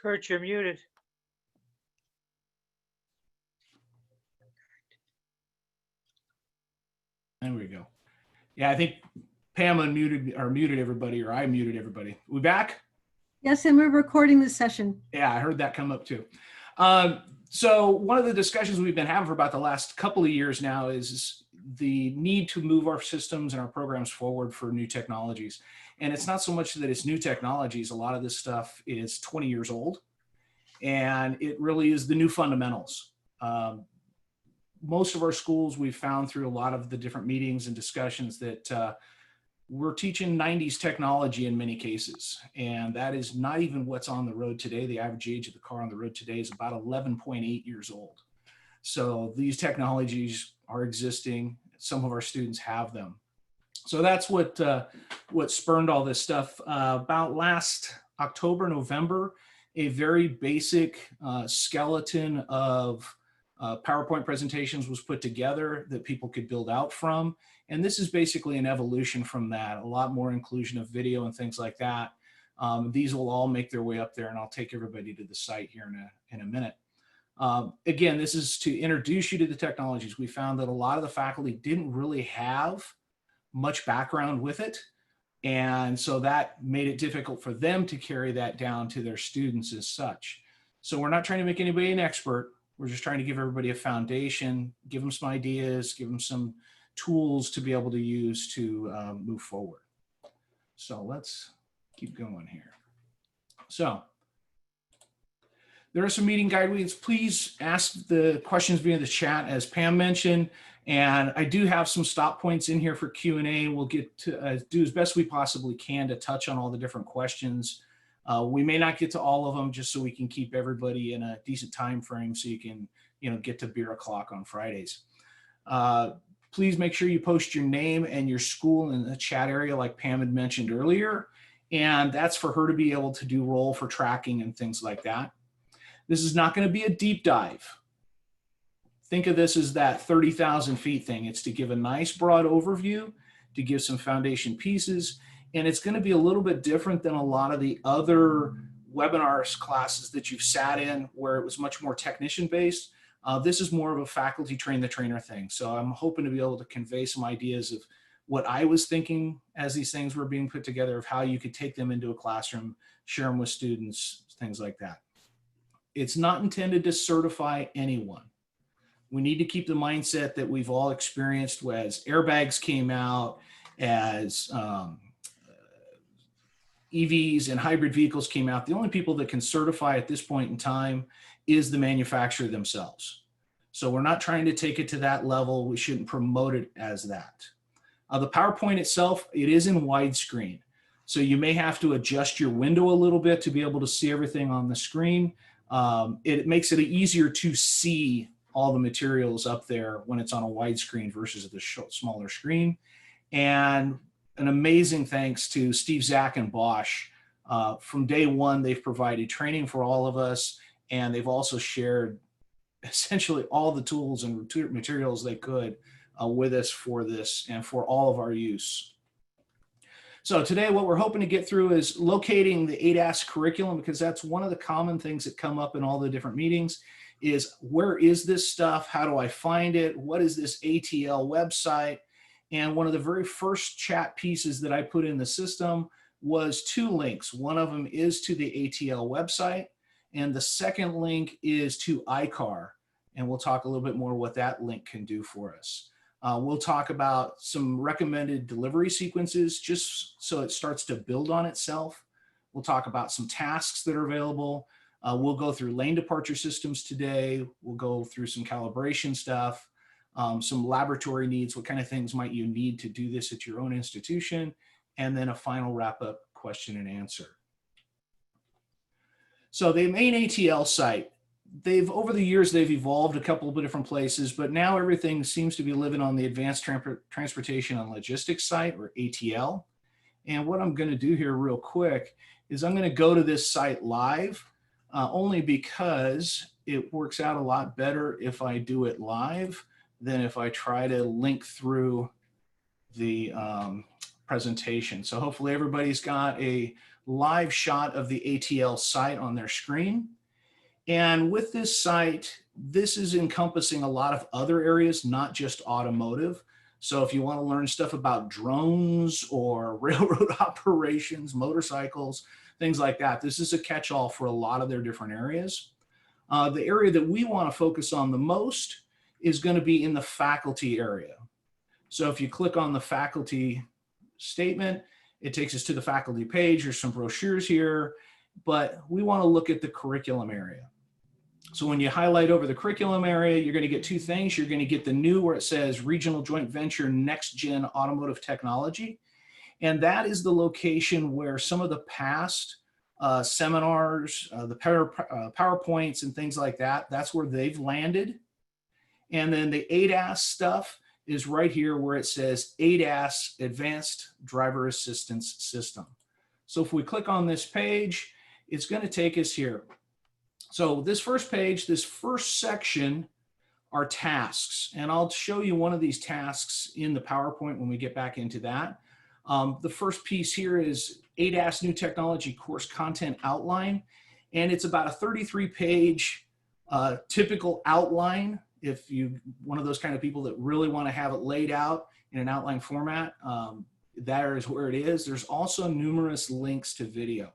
Kurt, you're muted. There we go. Yeah, I think Pam muted everybody, or I muted everybody. We back? Yes, and we're recording this session. Yeah, I heard that come up too. So one of the discussions we've been having for about the last couple of years now is the need to move our systems and our programs forward for new technologies. And it's not so much that it's new technologies. A lot of this stuff is 20 years old, and it really is the new fundamentals. Most of our schools, we've found through a lot of the different meetings and discussions that we're teaching 90s technology in many cases. And that is not even what's on the road today. The average age of the car on the road today is about 11.8 years old. So these technologies are existing. Some of our students have them. So that's what spurned all this stuff. About last October, November, a very basic skeleton of PowerPoint presentations was put together that people could build out from. And this is basically an evolution from that, a lot more inclusion of video and things like that. These will all make their way up there, and I'll take everybody to the site here in a minute. Again, this is to introduce you to the technologies. We found that a lot of the faculty didn't really have much background with it. And so that made it difficult for them to carry that down to their students as such. So we're not trying to make anybody an expert. We're just trying to give everybody a foundation, give them some ideas, give them some tools to be able to use to move forward. So let's keep going here. So there are some meeting guidelines. Please ask the questions via the chat, as Pam mentioned. And I do have some stop points in here for Q&A. We'll get to do as best we possibly can to touch on all the different questions. We may not get to all of them, just so we can keep everybody in a decent time frame so you can, get to beer o'clock on Fridays. Please make sure you post your name and your school in the chat area like Pam had mentioned earlier. And that's for her to be able to do roll for tracking and things like that. This is not going to be a deep dive. Think of this as that 30,000 feet thing. It's to give a nice broad overview, to give some foundation pieces. And it's going to be a little bit different than a lot of the other webinars classes that you've sat in where it was much more technician based. This is more of a faculty train the trainer thing. So I'm hoping to be able to convey some ideas of what I was thinking as these things were being put together, of how you could take them into a classroom, share them with students, things like that. It's not intended to certify anyone. We need to keep the mindset that we've all experienced as airbags came out, as EVs and hybrid vehicles came out. The only people that can certify at this point in time is the manufacturer themselves. So we're not trying to take it to that level. We shouldn't promote it as that. The PowerPoint itself, it is in widescreen. So you may have to adjust your window a little bit to be able to see everything on the screen. It makes it easier to see all the materials up there when it's on a widescreen versus the smaller screen. And an amazing thanks to Steve, Zach, and Bosch. From day one, they've provided training for all of us, and they've also shared essentially all the tools and materials they could with us for this and for all of our use. So today what we're hoping to get through is locating the ADAS curriculum, because that's one of the common things that come up in all the different meetings is, where is this stuff? How do I find it? What is this ATL website? And one of the very first chat pieces that I put in the system was 2 links. One of them is to the ATL website, and the second link is to iCar. And we'll talk a little bit more what that link can do for us. We'll talk about some recommended delivery sequences, just so it starts to build on itself. We'll talk about some tasks that are available. We'll go through lane departure systems today. We'll go through some calibration stuff, some laboratory needs. What kind of things might you need to do this at your own institution? And then a final wrap-up question and answer. So the main ATL site, over the years, they've evolved a couple of different places, but now everything seems to be living on the Advanced Transportation and Logistics site, or ATL. And what I'm going to do here real quick is I'm going to go to this site live, only because it works out a lot better if I do it live than if I try to link through the presentation. So hopefully everybody's got a live shot of the ATL site on their screen. And with this site, this is encompassing a lot of other areas, not just automotive. So if you want to learn stuff about drones or railroad operations, motorcycles, things like that, this is a catch-all for a lot of their different areas. The area that we want to focus on the most is going to be in the faculty area. So if you click on the faculty statement, it takes us to the faculty page. There's some brochures here, but we want to look at the curriculum area. So when you highlight over the curriculum area, you're going to get two things. You're going to get the new where it says Regional Joint Venture Next Gen Automotive Technology. And that is the location where some of the past seminars, the PowerPoints and things like that, that's where they've landed. And then the ADAS stuff is right here where it says ADAS, Advanced Driver Assistance System. So if we click on this page, it's going to take us here. So this first page, this first section are tasks. And I'll show you one of these tasks in the PowerPoint when we get back into that. The first piece here is ADAS New Technology Course Content Outline. And it's about a 33-page typical outline. If you're one of those kind of people that really want to have it laid out in an outline format, that is where it is. There's also numerous links to video.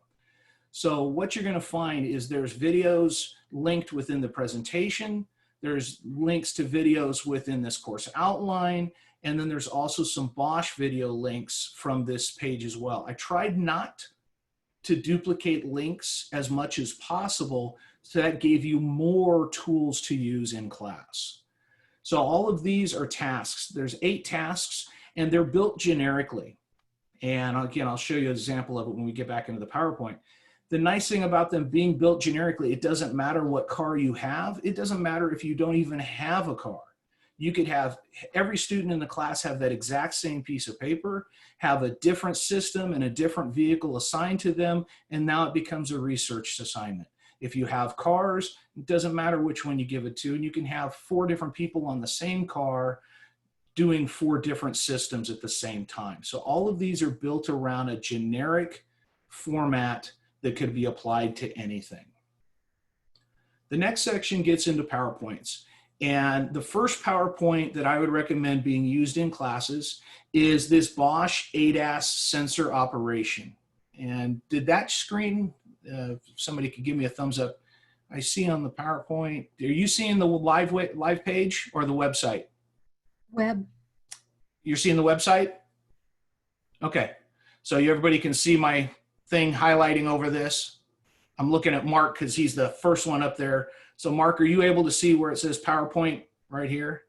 So what you're going to find is there's videos linked within the presentation. There's links to videos within this course outline. And then there's also some Bosch video links from this page as well. I tried not to duplicate links as much as possible, so that gave you more tools to use in class. So all of these are tasks. There's 8 tasks, and they're built generically. And again, I'll show you an example of it when we get back into the PowerPoint. The nice thing about them being built generically, it doesn't matter what car you have. It doesn't matter if you don't even have a car. You could have every student in the class have that exact same piece of paper, have a different system and a different vehicle assigned to them, and now it becomes a research assignment. If you have cars, it doesn't matter which one you give it to, and you can have 4 different people on the same car doing 4 different systems at the same time. So all of these are built around a generic format that could be applied to anything. The next section gets into PowerPoints. And the first PowerPoint that I would recommend being used in classes is this Bosch ADAS sensor operation. And did that screen, somebody could give me a thumbs up. I see on the PowerPoint, are you seeing the live page or the website? Web. You're seeing the website? Okay, so everybody can see my thing highlighting over this. I'm looking at Mark because he's the first one up there. So Mark, are you able to see where it says PowerPoint right here?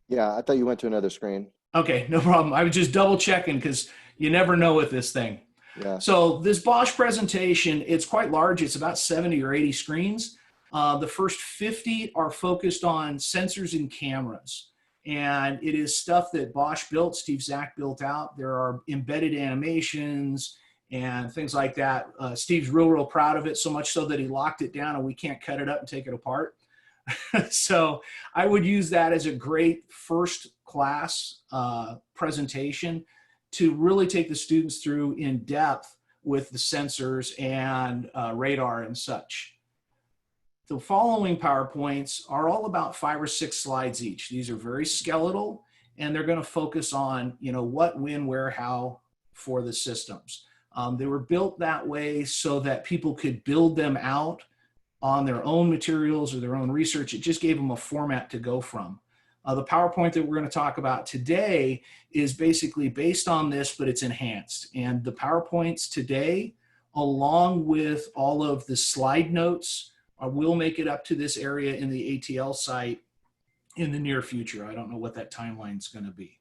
Yeah, I thought you went to another screen. Okay, no problem. I was just double checking because you never know with this thing. Yeah. So this Bosch presentation, it's quite large. It's about 70 or 80 screens. The first 50 are focused on sensors and cameras. And it is stuff that Bosch built, Steve Zach built out. There are embedded animations and things like that. Steve's real proud of it, so much so that he locked it down and we can't cut it up and take it apart. So I would use that as a great first class presentation to really take the students through in depth with the sensors and radar and such. The following PowerPoints are all about 5 or 6 slides each. These are very skeletal, and they're going to focus on, you know, what, when, where, how for the systems. They were built that way so that people could build them out on their own materials or their own research. It just gave them a format to go from. The PowerPoint that we're going to talk about today is basically based on this, but it's enhanced. And the PowerPoints today, along with all of the slide notes, will make it up to this area in the ATL site in the near future. I don't know what that timeline is going to be.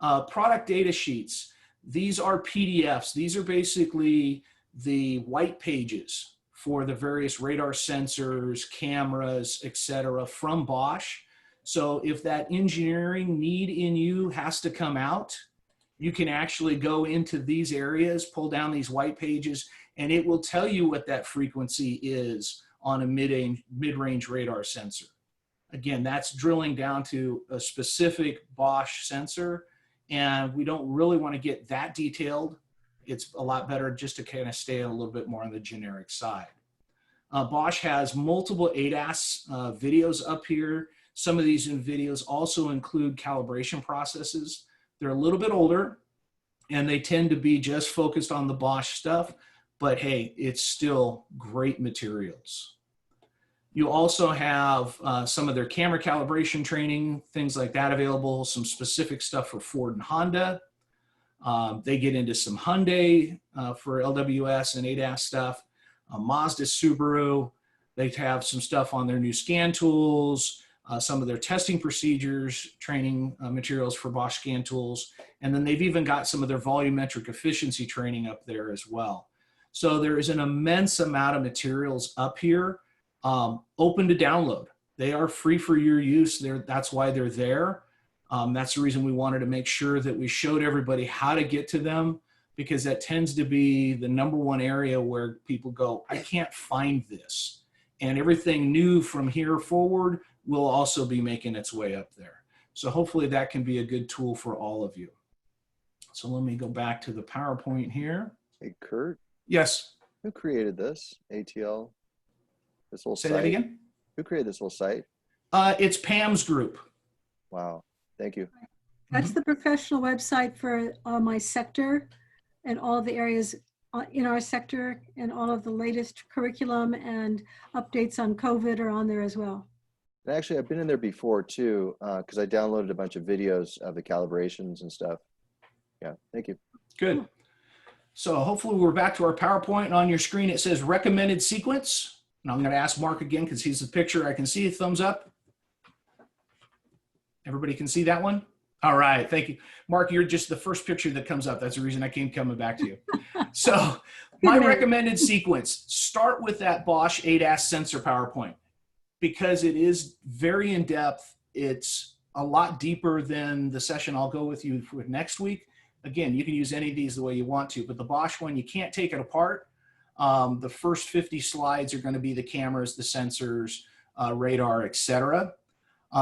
Product data sheets. These are PDFs. These are basically the white pages for the various radar sensors, cameras, etc. from Bosch. So if that engineering need in you has to come out, you can actually go into these areas, pull down these white pages, and it will tell you what that frequency is on a mid-range radar sensor. Again, that's drilling down to a specific Bosch sensor, and we don't really want to get that detailed it's a lot better just to kind of stay a little bit more on the generic side. Bosch has multiple ADAS videos up here. Some of these videos also include calibration processes. They're a little bit older and they tend to be just focused on the Bosch stuff, but hey, it's still great materials. You also have some of their camera calibration training, things like that available, some specific stuff for Ford and Honda. They get into some Hyundai for LWS and ADAS stuff. Mazda, Subaru, they have some stuff on their new scan tools, some of their testing procedures, training materials for Bosch scan tools, and then they've even got some of their volumetric efficiency training up there as well. So there is an immense amount of materials up here, open to download. They are free for your use. That's why they're there. That's the reason we wanted to make sure that we showed everybody how to get to them, because that tends to be the #1 area where people go, I can't find this. And everything new from here forward will also be making its way up there. So hopefully that can be a good tool for all of you. So let me go back to the PowerPoint here. Hey, Kurt, Yes. who created this ATL? This whole Say site? that again. Who created this whole site? It's Pam's group. Wow. Thank you. That's the professional website for my sector and all the areas in our sector, and all of the latest curriculum and updates on COVID are on there as well. And actually, I've been in there before too, because I downloaded a bunch of videos of the calibrations and stuff. Yeah, thank you. Good. So hopefully we're back to our PowerPoint, and on your screen it says recommended sequence. And I'm going to ask Mark again because he's the picture I can see. Thumbs up. Everybody can see that one? All right, thank you. Mark, you're just the first picture that comes up. That's the reason I keep coming back to you. So my recommended sequence, start with that Bosch ADAS sensor PowerPoint, because it is very in-depth. It's a lot deeper than the session I'll go with you for next week. Again, you can use any of these the way you want to, but the Bosch one, you can't take it apart. The first 50 slides are going to be the cameras, the sensors, radar, etc.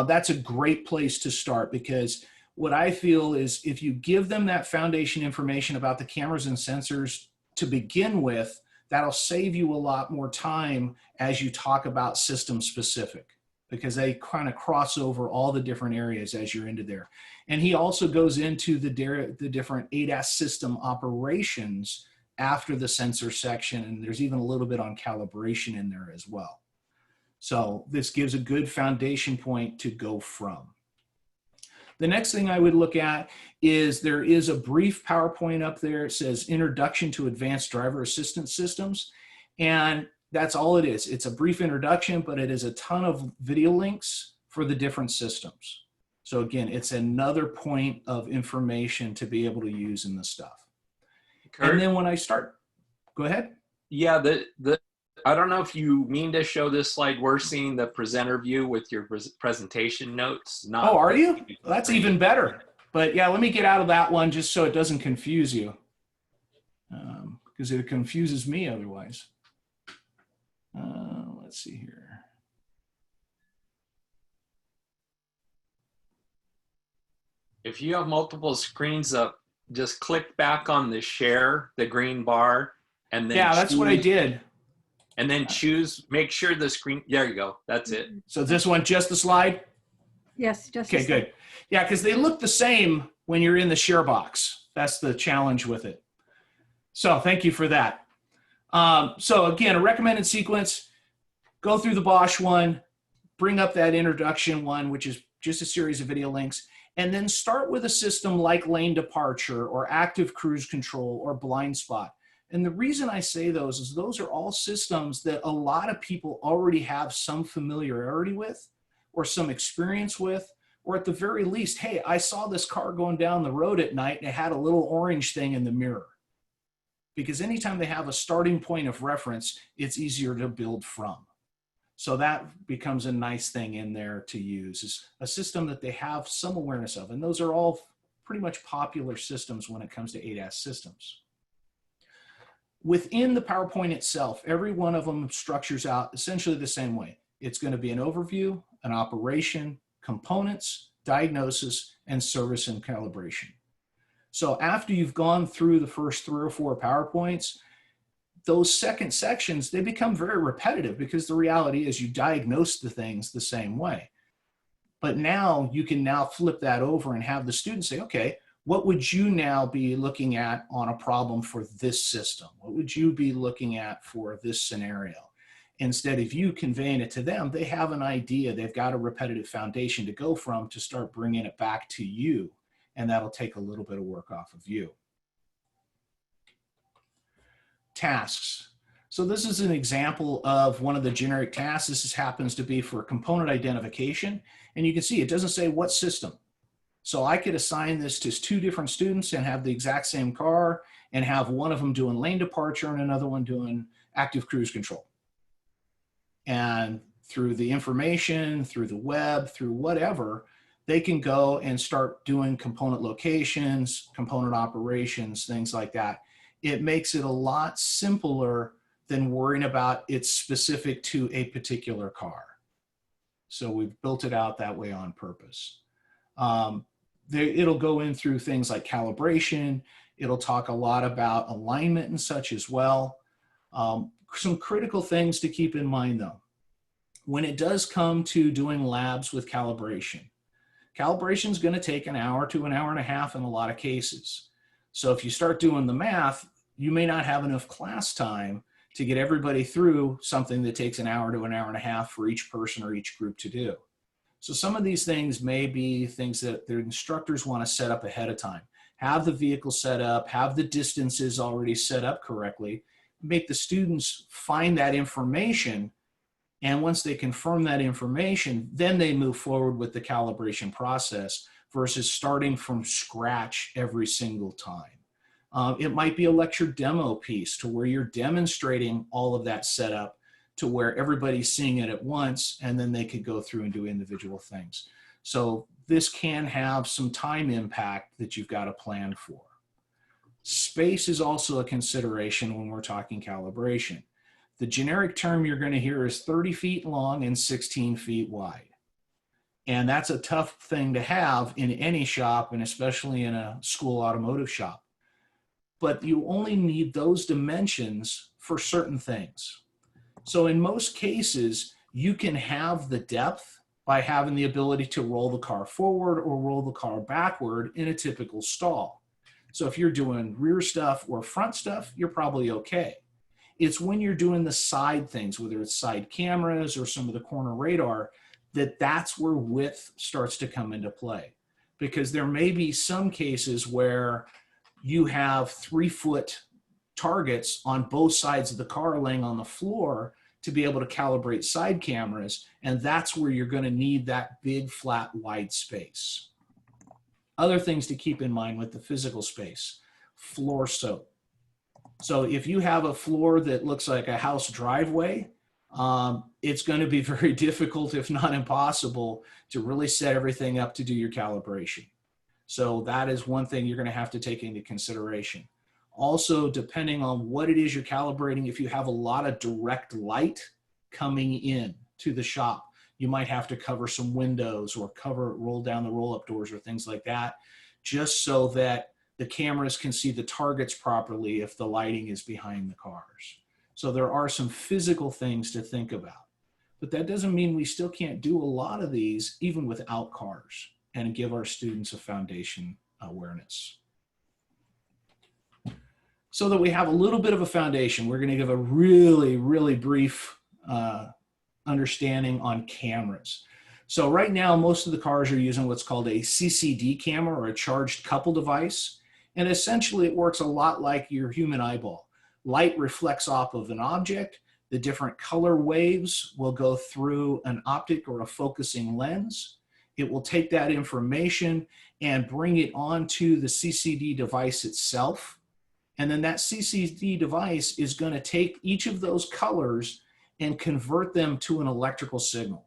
That's a great place to start, because what I feel is if you give them that foundation information about the cameras and sensors to begin with, that'll save you a lot more time as you talk about system specific, because they kind of cross over all the different areas as you're into there. And he also goes into the different ADAS system operations after the sensor section, and there's even a little bit on calibration in there as well. So this gives a good foundation point to go from. The next thing I would look at is there is a brief PowerPoint up there. It says Introduction to Advanced Driver Assistance Systems. And that's all it is. It's a brief introduction, but it is a ton of video links for the different systems. So again, it's another point of information to be able to use in the stuff. Kurt? And then when I start, go ahead. Yeah, I don't know if you mean to show this slide. We're seeing the presenter view with your presentation notes. Not Oh, are you? That's even better. But yeah, let me get out of that one just so it doesn't confuse you, because it confuses me otherwise. Let's see here. If you have multiple screens up, just click back on the share, the green bar, and then Yeah, that's what I did. And then choose, make sure the screen, there you go, that's it. So this one, just the slide? Yes, just Okay, good. Yeah, because they look the same when you're in the share box. That's the challenge with it. So thank you for that. So again, a recommended sequence, go through the Bosch one, bring up that introduction one, which is just a series of video links, and then start with a system like lane departure or active cruise control or blind spot. And the reason I say those is those are all systems that a lot of people already have some familiarity with or some experience with, or at the very least, hey, I saw this car going down the road at night and it had a little orange thing in the mirror. Because anytime they have a starting point of reference, it's easier to build from. So that becomes a nice thing in there to use, is a system that they have some awareness of. And those are all pretty much popular systems when it comes to ADAS systems. Within the PowerPoint itself, every one of them structures out essentially the same way. It's going to be an overview, an operation, components, diagnosis, and service and calibration. So after you've gone through the first 3 or 4 PowerPoints, those second sections, they become very repetitive because the reality is you diagnose the things the same way. But now you can now flip that over and have the student say, okay, what would you now be looking at on a problem for this system? What would you be looking at for this scenario? Instead of you conveying it to them, they have an idea. They've got a repetitive foundation to go from to start bringing it back to you. And that'll take a little bit of work off of you. Tasks. So this is an example of one of the generic tasks. This happens to be for component identification. And you can see it doesn't say what system. So I could assign this to 2 different students and have the exact same car and have one of them doing lane departure and another one doing active cruise control. And through the information, through the web, through whatever, they can go and start doing component locations, component operations, things like that. It makes it a lot simpler than worrying about it's specific to a particular car. So we've built it out that way on purpose. It'll go in through things like calibration. It'll talk a lot about alignment and such as well. Some critical things to keep in mind though. When it does come to doing labs with calibration, calibration is going to take an hour to an hour and a half in a lot of cases. So if you start doing the math, you may not have enough class time to get everybody through something that takes an hour to an hour and a half for each person or each group to do. So some of these things may be things that their instructors want to set up ahead of time. Have the vehicle set up, have the distances already set up correctly, make the students find that information, and once they confirm that information, then they move forward with the calibration process versus starting from scratch every single time. It might be a lecture demo piece to where you're demonstrating all of that setup to where everybody's seeing it at once, and then they could go through and do individual things. So this can have some time impact that you've got to plan for. Space is also a consideration when we're talking calibration. The generic term you're going to hear is 30 feet long and 16 feet wide. And that's a tough thing to have in any shop, and especially in a school automotive shop. But you only need those dimensions for certain things. So in most cases, you can have the depth by having the ability to roll the car forward or roll the car backward in a typical stall. So if you're doing rear stuff or front stuff, you're probably okay. It's when you're doing the side things, whether it's side cameras or some of the corner radar, that's where width starts to come into play. Because there may be some cases where you have 3-foot targets on both sides of the car laying on the floor to be able to calibrate side cameras, and that's where you're going to need that big, flat, wide space. Other things to keep in mind with the physical space: floor soak. So if you have a floor that looks like a house driveway, it's going to be very difficult, if not impossible, to really set everything up to do your calibration. So that is one thing you're going to have to take into consideration. Also, depending on what it is you're calibrating, if you have a lot of direct light coming in to the shop, you might have to cover some windows or roll down the roll-up doors or things like that, just so that the cameras can see the targets properly if the lighting is behind the cars. So there are some physical things to think about. But that doesn't mean we still can't do a lot of these even without cars and give our students a foundation awareness. So that we have a little bit of a foundation, we're going to give a really, really brief understanding on cameras. So right now, most of the cars are using what's called a CCD camera, or a charged couple device. And essentially it works a lot like your human eyeball. Light reflects off of an object. The different color waves will go through an optic or a focusing lens. It will take that information and bring it onto the CCD device itself. And then that CCD device is going to take each of those colors and convert them to an electrical signal.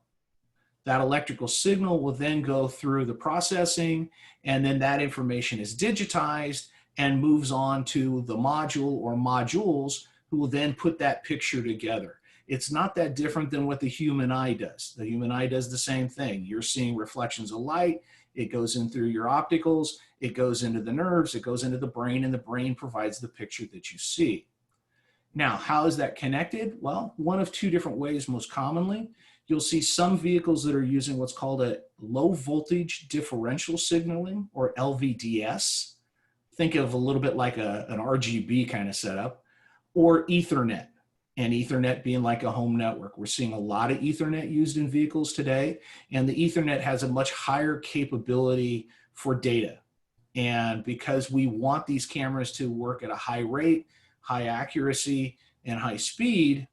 That electrical signal will then go through the processing, and then that information is digitized and moves on to the module or modules, who will then put that picture together. It's not that different than what the human eye does. The human eye does the same thing. You're seeing reflections of light, It goes in through your opticals, it goes into the nerves, it goes into the brain, and the brain provides the picture that you see. Now, how is that connected? Well, one of two different ways most commonly. You'll see some vehicles that are using what's called a low voltage differential signaling, or LVDS. Think of a little bit like an RGB kind of setup, or Ethernet, and Ethernet being like a home network. We're seeing a lot of Ethernet used in vehicles today, and the Ethernet has a much higher capability for data. And because we want these cameras to work at a high rate, high accuracy, and high speed,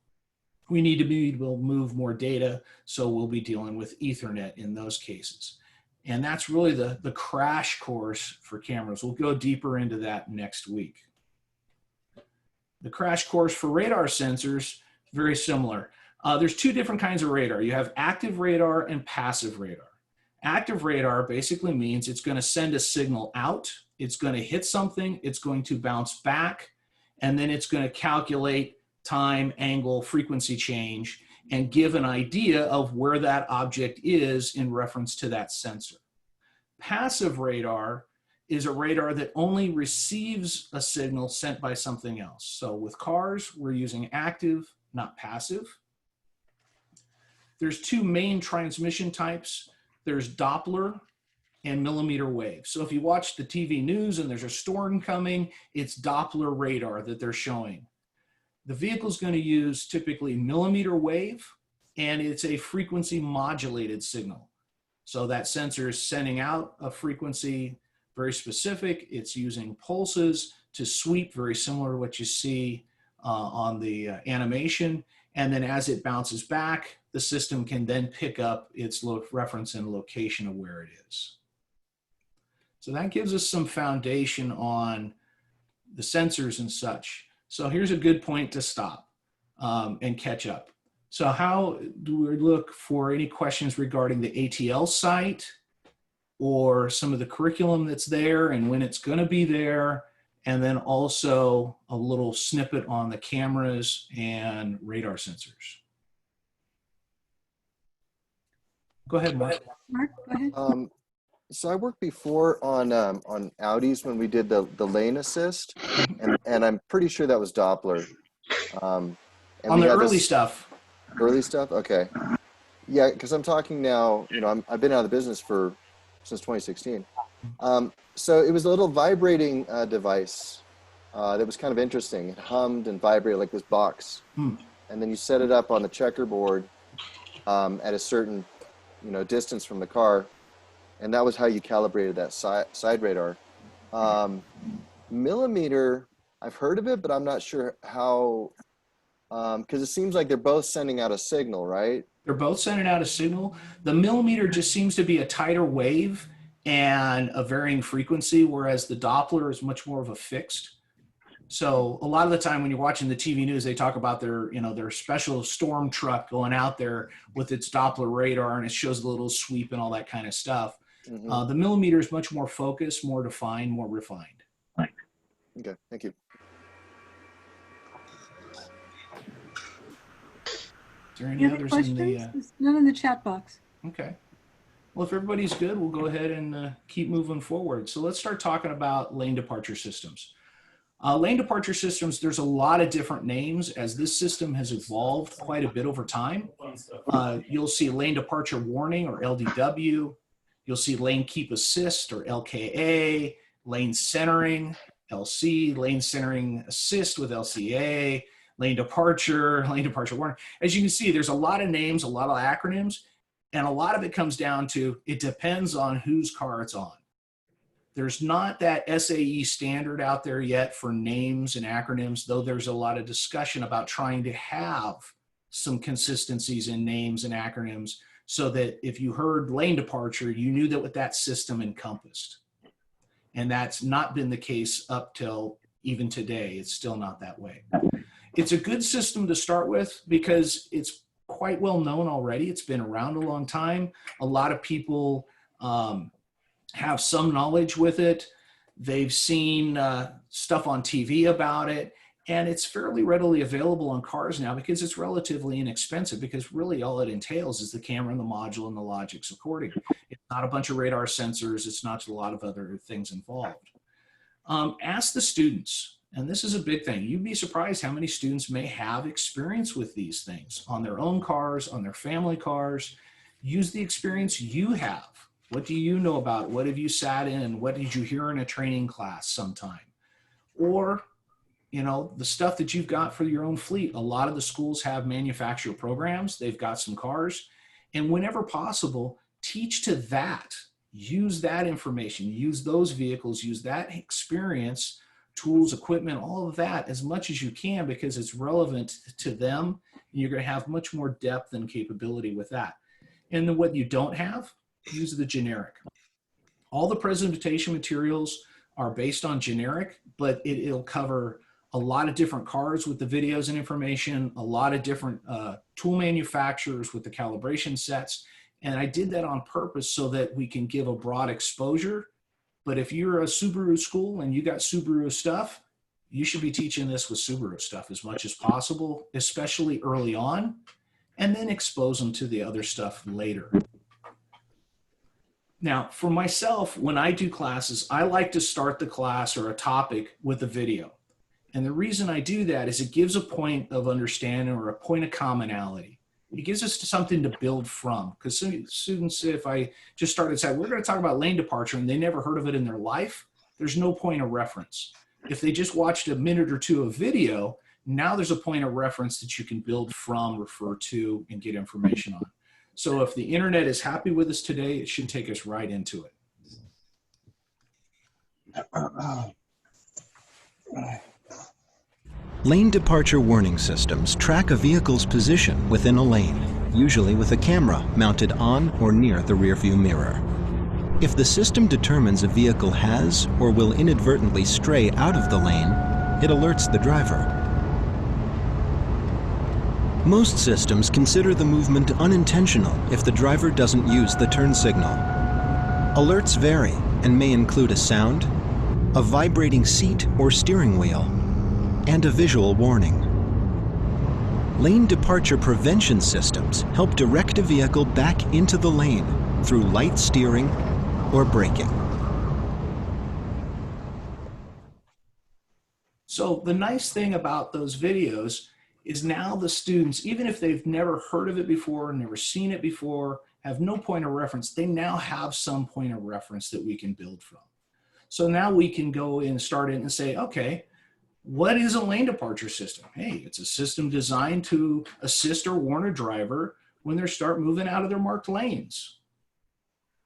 we need to be able to move more data, so we'll be dealing with Ethernet in those cases. And that's really the crash course for cameras. We'll go deeper into that next week. The crash course for radar sensors, very similar. There's two different kinds of radar. You have active radar and passive radar. Active radar basically means it's going to send a signal out, it's going to hit something, it's going to bounce back, and then it's going to calculate time, angle, frequency change, and give an idea of where that object is in reference to that sensor. Passive radar is a radar that only receives a signal sent by something else. So with cars, we're using active, not passive. There's two main transmission types. There's Doppler and millimeter wave. So if you watch the TV news and there's a storm coming, it's Doppler radar that they're showing. The vehicle's going to use typically millimeter wave, and it's a frequency modulated signal. So that sensor is sending out a frequency very specific. It's using pulses to sweep, very similar to what you see on the animation. And then as it bounces back, the system can then pick up its reference and location of where it is. So that gives us some foundation on the sensors and such. So here's a good point to stop and catch up. So how do we look for any questions regarding the ATL site or some of the curriculum that's there and when it's going to be there, and then also a little snippet on the cameras and radar sensors? Go ahead, Mark. Mark, go ahead. So I worked before on Audis when we did the lane assist, and I'm pretty sure that was Doppler. And On the early stuff. Early stuff, okay. Yeah, because I'm talking now. You know, I've been out of the business since 2016. So it was a little vibrating device that was kind of interesting. It hummed and vibrated like this box, and then you set it up on the checkerboard at a certain distance from the car. And that was how you calibrated that side radar. Millimeter, I've heard of it, but I'm not sure how, because it seems like they're both sending out a signal, right? They're both sending out a signal. The millimeter just seems to be a tighter wave and a varying frequency, whereas the Doppler is much more of a fixed. So a lot of the time when you're watching the TV news, they talk about their special storm truck going out there with its Doppler radar, and it shows the little sweep and all that kind of stuff. Mm-hmm. The millimeter is much more focused, more defined, more refined. Okay, thank you. Is there any others in the? There's none in the chat box. Okay. Well, if everybody's good, we'll go ahead and keep moving forward. So let's start talking about lane departure systems. Lane departure systems, there's a lot of different names as this system has evolved quite a bit over time. You'll see lane departure warning, or LDW. You'll see lane keep assist, or LKA, lane centering, LC, lane centering assist with LCA, lane departure warning. As you can see, there's a lot of names, a lot of acronyms, and a lot of it comes down to it depends on whose car it's on. There's not that SAE standard out there yet for names and acronyms, though there's a lot of discussion about trying to have some consistencies in names and acronyms so that if you heard lane departure, you knew that what that system encompassed. And that's not been the case up till even today. It's still not that way. It's a good system to start with because it's quite well known already. It's been around a long time. A lot of people have some knowledge with it. They've seen stuff on TV about it. And it's fairly readily available on cars now because it's relatively inexpensive, because really all it entails is the camera and the module and the logic supporting. It's not a bunch of radar sensors. It's not a lot of other things involved. Ask the students, and this is a big thing. You'd be surprised how many students may have experience with these things on their own cars, on their family cars. Use the experience you have. What do you know about it? What have you sat in? What did you hear in a training class sometime? Or, you know, the stuff that you've got for your own fleet. A lot of the schools have manufacturer programs. They've got some cars. And whenever possible, teach to that. Use that information. Use those vehicles. Use that experience, tools, equipment, all of that as much as you can, because it's relevant to them. And you're going to have much more depth and capability with that. And then what you don't have, use the generic. All the presentation materials are based on generic, but it'll cover a lot of different cars with the videos and information, a lot of different tool manufacturers with the calibration sets. And I did that on purpose so that we can give a broad exposure. But if you're a Subaru school and you got Subaru stuff, you should be teaching this with Subaru stuff as much as possible, especially early on, and then expose them to the other stuff later. Now, for myself, when I do classes, I like to start the class or a topic with a video. And the reason I do that is it gives a point of understanding or a point of commonality. It gives us something to build from. Because students, if I just started saying, we're going to talk about lane departure, and they never heard of it in their life, there's no point of reference. If they just watched a minute or two of video, now there's a point of reference that you can build from, refer to, and get information on. So if the internet is happy with us today, it should take us right into it. Lane departure warning systems track a vehicle's position within a lane, usually with a camera mounted on or near the rearview mirror. If the system determines a vehicle has or will inadvertently stray out of the lane, it alerts the driver. Most systems consider the movement unintentional if the driver doesn't use the turn signal. Alerts vary and may include a sound, a vibrating seat or steering wheel, and a visual warning. Lane departure prevention systems help direct a vehicle back into the lane through light steering or braking. So the nice thing about those videos is now the students, even if they've never heard of it before, never seen it before, have no point of reference, they now have some point of reference that we can build from. So now we can go and start in and say, okay, what is a lane departure system? Hey, it's a system designed to assist or warn a driver when they start moving out of their marked lanes.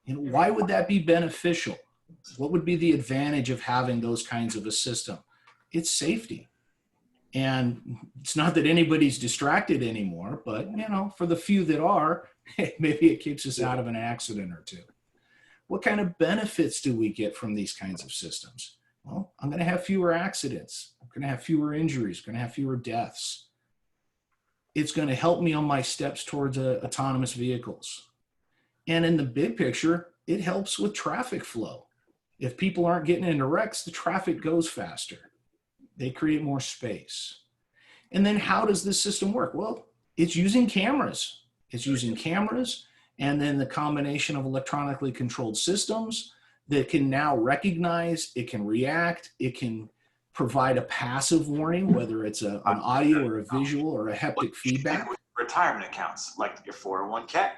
And why would that be beneficial? What would be the advantage of having those kinds of a system? It's safety. And it's not that anybody's distracted anymore, but you know, for the few that are, maybe it keeps us out of an accident or two. What kind of benefits do we get from these kinds of systems? Well, I'm going to have fewer accidents. I'm going to have fewer injuries. I'm going to have fewer deaths. It's going to help me on my steps towards autonomous vehicles. And in the big picture, it helps with traffic flow. If people aren't getting into wrecks, the traffic goes faster. They create more space. And then how does this system work? Well, it's using cameras. It's using cameras and then the combination of electronically controlled systems that can now recognize, it can react, it can provide a passive warning, whether it's an audio or a visual or a haptic feedback. Retirement accounts, like your 401k.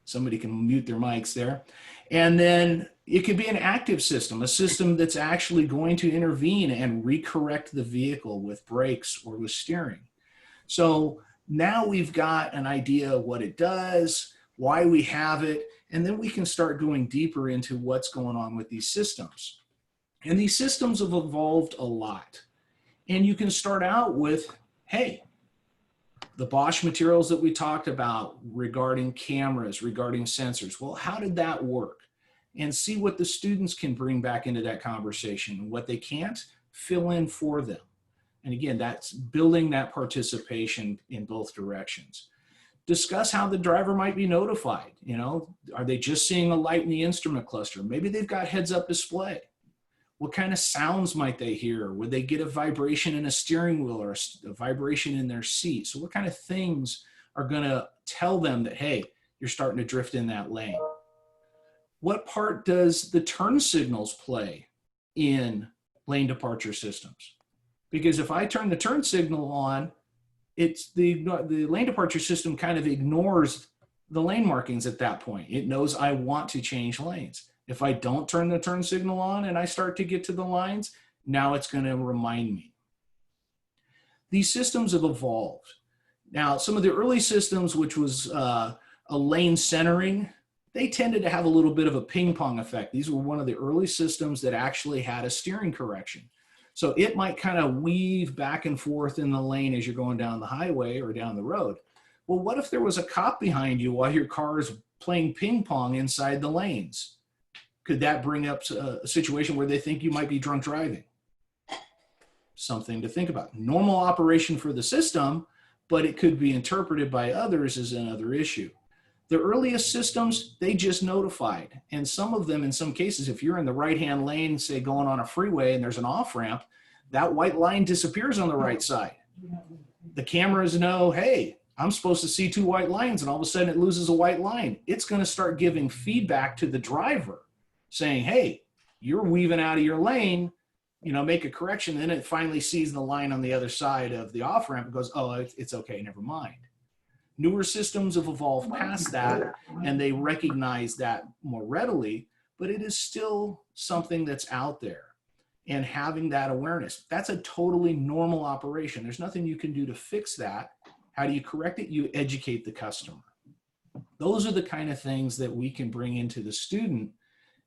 Somebody can mute their mics there. And then it could be an active system, a system that's actually going to intervene and recorrect the vehicle with brakes or with steering. So now we've got an idea of what it does, why we have it, and then we can start going deeper into what's going on with these systems. And these systems have evolved a lot. And you can start out with, hey, the Bosch materials that we talked about regarding cameras, regarding sensors. Well, how did that work? And see what the students can bring back into that conversation. And what they can't, fill in for them. And again, that's building that participation in both directions. Discuss how the driver might be notified. You know, are they just seeing a light in the instrument cluster? Maybe they've got heads-up display. What kind of sounds might they hear? Would they get a vibration in a steering wheel or a vibration in their seat? So what kind of things are going to tell them that, hey, you're starting to drift in that lane? What part does the turn signals play in lane departure systems? Because if I turn the turn signal on, it's the lane departure system kind of ignores the lane markings at that point. It knows I want to change lanes. If I don't turn the turn signal on and I start to get to the lines, now it's going to remind me. These systems have evolved. Now, some of the early systems, which was a lane centering, they tended to have a little bit of a ping pong effect. These were one of the early systems that actually had a steering correction. So it might kind of weave back and forth in the lane as you're going down the highway or down the road. Well, what if there was a cop behind you while your car is playing ping pong inside the lanes? Could that bring up a situation where they think you might be drunk driving? Something to think about. Normal operation for the system, but it could be interpreted by others as another issue. The earliest systems, they just notified. And some of them, in some cases, if you're in the right-hand lane, say going on a freeway and there's an off-ramp, that white line disappears on the right side. The cameras know, hey, I'm supposed to see 2 white lines, and all of a sudden it loses a white line. It's going to start giving feedback to the driver saying, hey, you're weaving out of your lane, make a correction. Then it finally sees the line on the other side of the off-ramp and goes, oh, it's okay, never mind. Newer systems have evolved past that, and they recognize that more readily, but it is still something that's out there. And having that awareness, that's a totally normal operation. There's nothing you can do to fix that. How do you correct it? You educate the customer. Those are the kind of things that we can bring into the student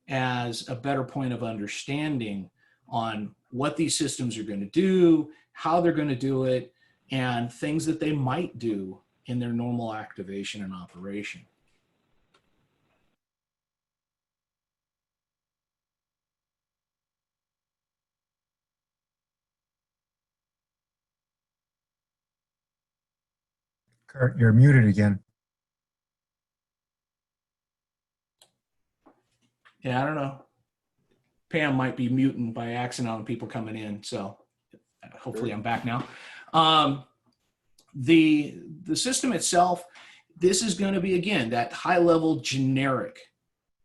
as a better point of understanding on what these systems are going to do, how they're going to do it, and things that they might do in their normal activation and operation. Kurt, you're muted again. Yeah, I don't know. Pam might be muting by accident on people coming in, so hopefully I'm back now. The system itself, this is going to be, again, that high-level generic.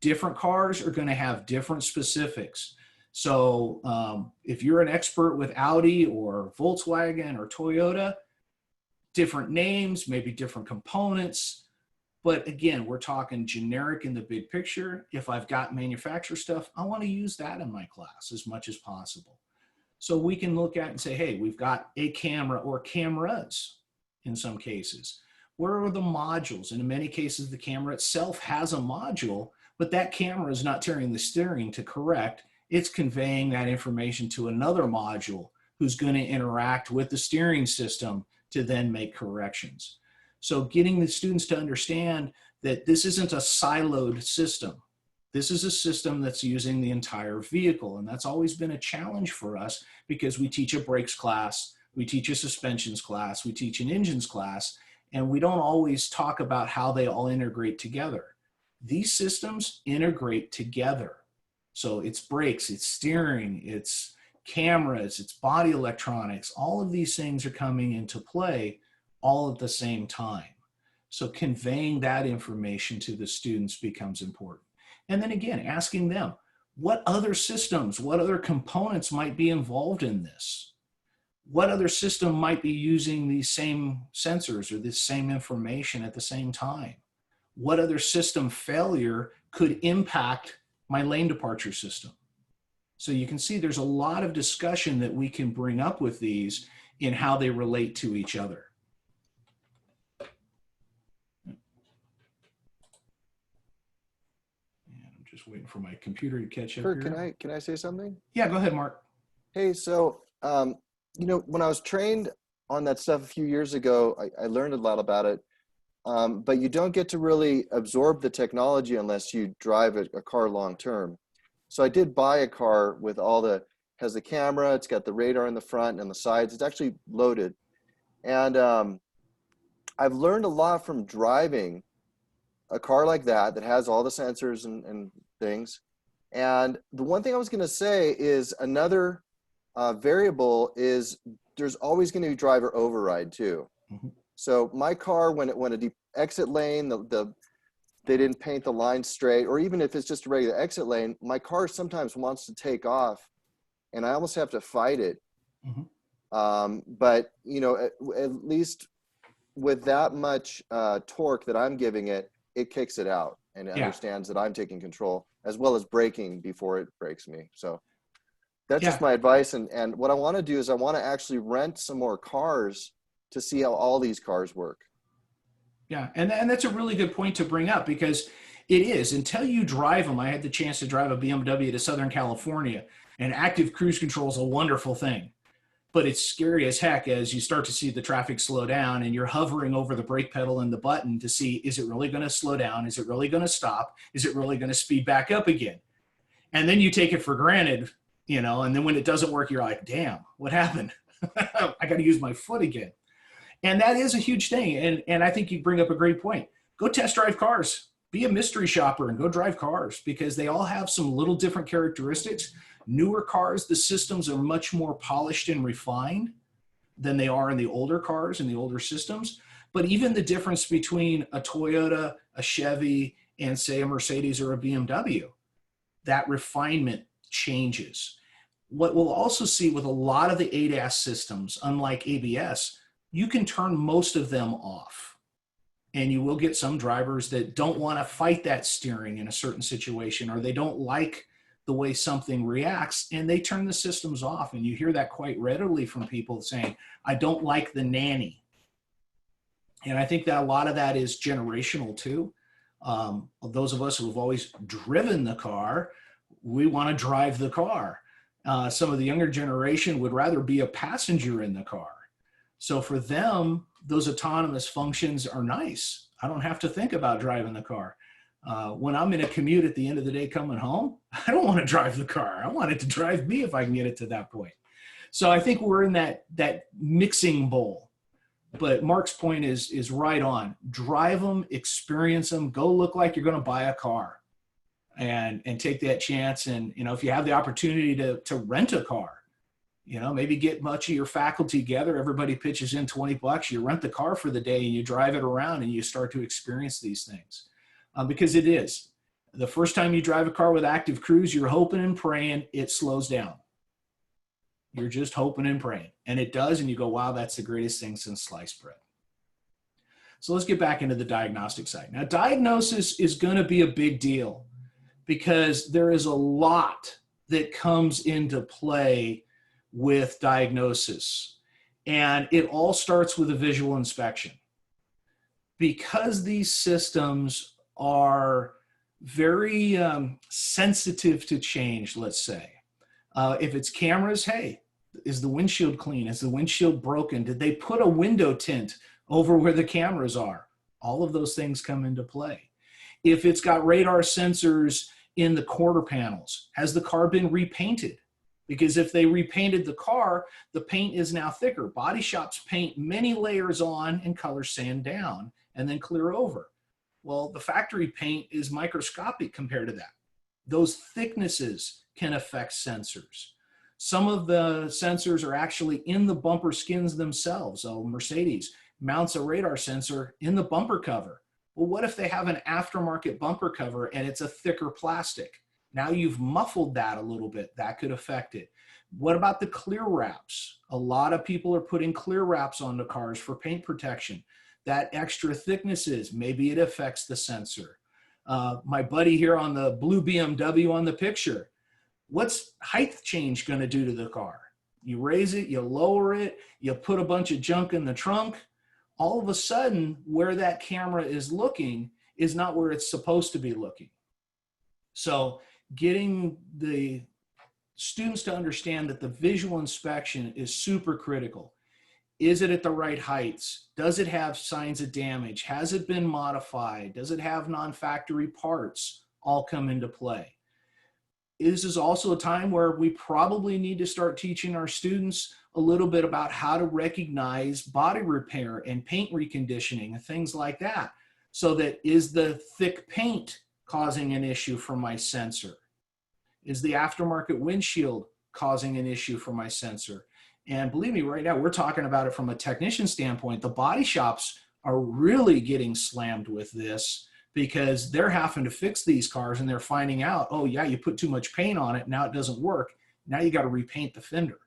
Different cars are going to have different specifics. So if you're an expert with Audi or Volkswagen or Toyota, different names, maybe different components. But again, we're talking generic in the big picture. If I've got manufacturer stuff, I want to use that in my class as much as possible. So we can look at and say, hey, we've got a camera or cameras in some cases. Where are the modules? And in many cases, the camera itself has a module, but that camera is not turning the steering to correct. It's conveying that information to another module who's going to interact with the steering system to then make corrections. So getting the students to understand that this isn't a siloed system. This is a system that's using the entire vehicle. And that's always been a challenge for us because we teach a brakes class, we teach a suspensions class, we teach an engines class, and we don't always talk about how they all integrate together. These systems integrate together. So it's brakes, it's steering, it's cameras, it's body electronics. All of these things are coming into play all at the same time. So conveying that information to the students becomes important. And then again, asking them, what other systems, what other components might be involved in this? What other system might be using these same sensors or this same information at the same time? What other system failure could impact my lane departure system? So you can see there's a lot of discussion that we can bring up with these in how they relate to each other. Just waiting for my computer to catch up. Kurt, here. can I say something? Yeah, go ahead, Mark. Hey, so when I was trained on that stuff a few years ago, I learned a lot about it. But you don't get to really absorb the technology unless you drive a car long term. So I did buy a car with has the camera, it's got the radar in the front and the sides. It's actually loaded, and I've learned a lot from driving a car like that has all the sensors and things, And the one thing I was going to say is another variable is there's always going to be driver override too. Mhm. So my car, when it went a deep exit lane, they didn't paint the line straight, or even if it's just a regular exit lane, my car sometimes wants to take off, and I almost have to fight it. But you know, at least with that much torque that I'm giving it, it kicks it out and it understands that I'm taking control, as well as braking before it brakes me. So that's just my advice. And what I want to do is I want to actually rent some more cars to see how all these cars work. Yeah, and that's a really good point to bring up, because it is, until you drive them. I had the chance to drive a BMW to Southern California, and active cruise control is a wonderful thing, but it's scary as heck as you start to see the traffic slow down and you're hovering over the brake pedal and the button to see, is it really going to slow down? Is it really going to stop? Is it really going to speed back up again? And then you take it for granted, you know, and then when it doesn't work, you're like, damn, what happened? I got to use my foot again. And that is a huge thing. And I think you bring up a great point. Go test drive cars. Be a mystery shopper and go drive cars, because they all have some little different characteristics. Newer cars, the systems are much more polished and refined than they are in the older cars and the older systems. But even the difference between a Toyota, a Chevy, and say a Mercedes or a BMW, that refinement changes. What we'll also see with a lot of the ADAS systems, unlike ABS, you can turn most of them off. And you will get some drivers that don't want to fight that steering in a certain situation, or they don't like the way something reacts, and they turn the systems off. And you hear that quite readily from people saying, I don't like the nanny. And I think that a lot of that is generational too. Those of us who have always driven the car, we want to drive the car. Some of the younger generation would rather be a passenger in the car. So for them, those autonomous functions are nice. I don't have to think about driving the car. When I'm in a commute at the end of the day coming home, I don't want to drive the car. I want it to drive me if I can get it to that point. So I think we're in that mixing bowl. But Mark's point is right on. Drive them, experience them, go look like you're going to buy a car, and take that chance. And, you know, if you have the opportunity to rent a car, you know, maybe get much of your faculty together, everybody pitches in $20, you rent the car for the day and you drive it around and you start to experience these things. Because it is. The first time you drive a car with active cruise, you're hoping and praying it slows down. You're just hoping and praying. And it does, and you go, wow, that's the greatest thing since sliced bread. So let's get back into the diagnostic side. Now, diagnosis is going to be a big deal, because there is a lot that comes into play with diagnosis. And it all starts with a visual inspection. Because these systems are very sensitive to change, let's say. If it's cameras, hey, is the windshield clean? Is the windshield broken? Did they put a window tint over where the cameras are? All of those things come into play. If it's got radar sensors in the quarter panels, has the car been repainted? Because if they repainted the car, the paint is now thicker. Body shops paint many layers on and color sand down and then clear over. Well, the factory paint is microscopic compared to that. Those thicknesses can affect sensors. Some of the sensors are actually in the bumper skins themselves. So Mercedes mounts a radar sensor in the bumper cover. Well, what if they have an aftermarket bumper cover and it's a thicker plastic? Now you've muffled that a little bit. That could affect it. What about the clear wraps? A lot of people are putting clear wraps on the cars for paint protection. That extra thicknesses, maybe it affects the sensor. My buddy here on the blue BMW on the picture, what's height change going to do to the car? You raise it, you lower it, you put a bunch of junk in the trunk. All of a sudden, where that camera is looking is not where it's supposed to be looking. So getting the students to understand that the visual inspection is super critical. Is it at the right heights? Does it have signs of damage? Has it been modified? Does it have non-factory parts? All come into play. This is also a time where we probably need to start teaching our students a little bit about how to recognize body repair and paint reconditioning and things like that. So that, is the thick paint causing an issue for my sensor? Is the aftermarket windshield causing an issue for my sensor? And believe me, right now, we're talking about it from a technician standpoint. The body shops are really getting slammed with this because they're having to fix these cars and they're finding out, oh yeah, you put too much paint on it, now it doesn't work. Now you got to repaint the fender.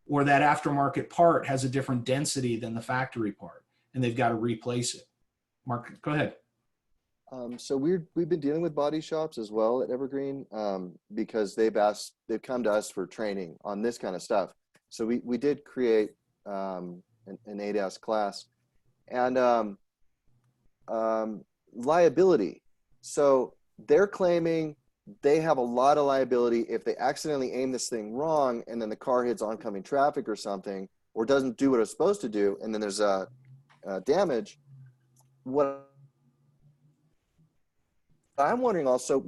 Or that aftermarket part has a different density than the factory part and they've got to replace it. Mark, go ahead. So we've been dealing with body shops as well at Evergreen because they've come to us for training on this kind of stuff. So we did create an ADAS class and liability. So they're claiming they have a lot of liability if they accidentally aim this thing wrong and then the car hits oncoming traffic or something, or doesn't do what it's supposed to do, and then there's a damage. What I'm wondering also,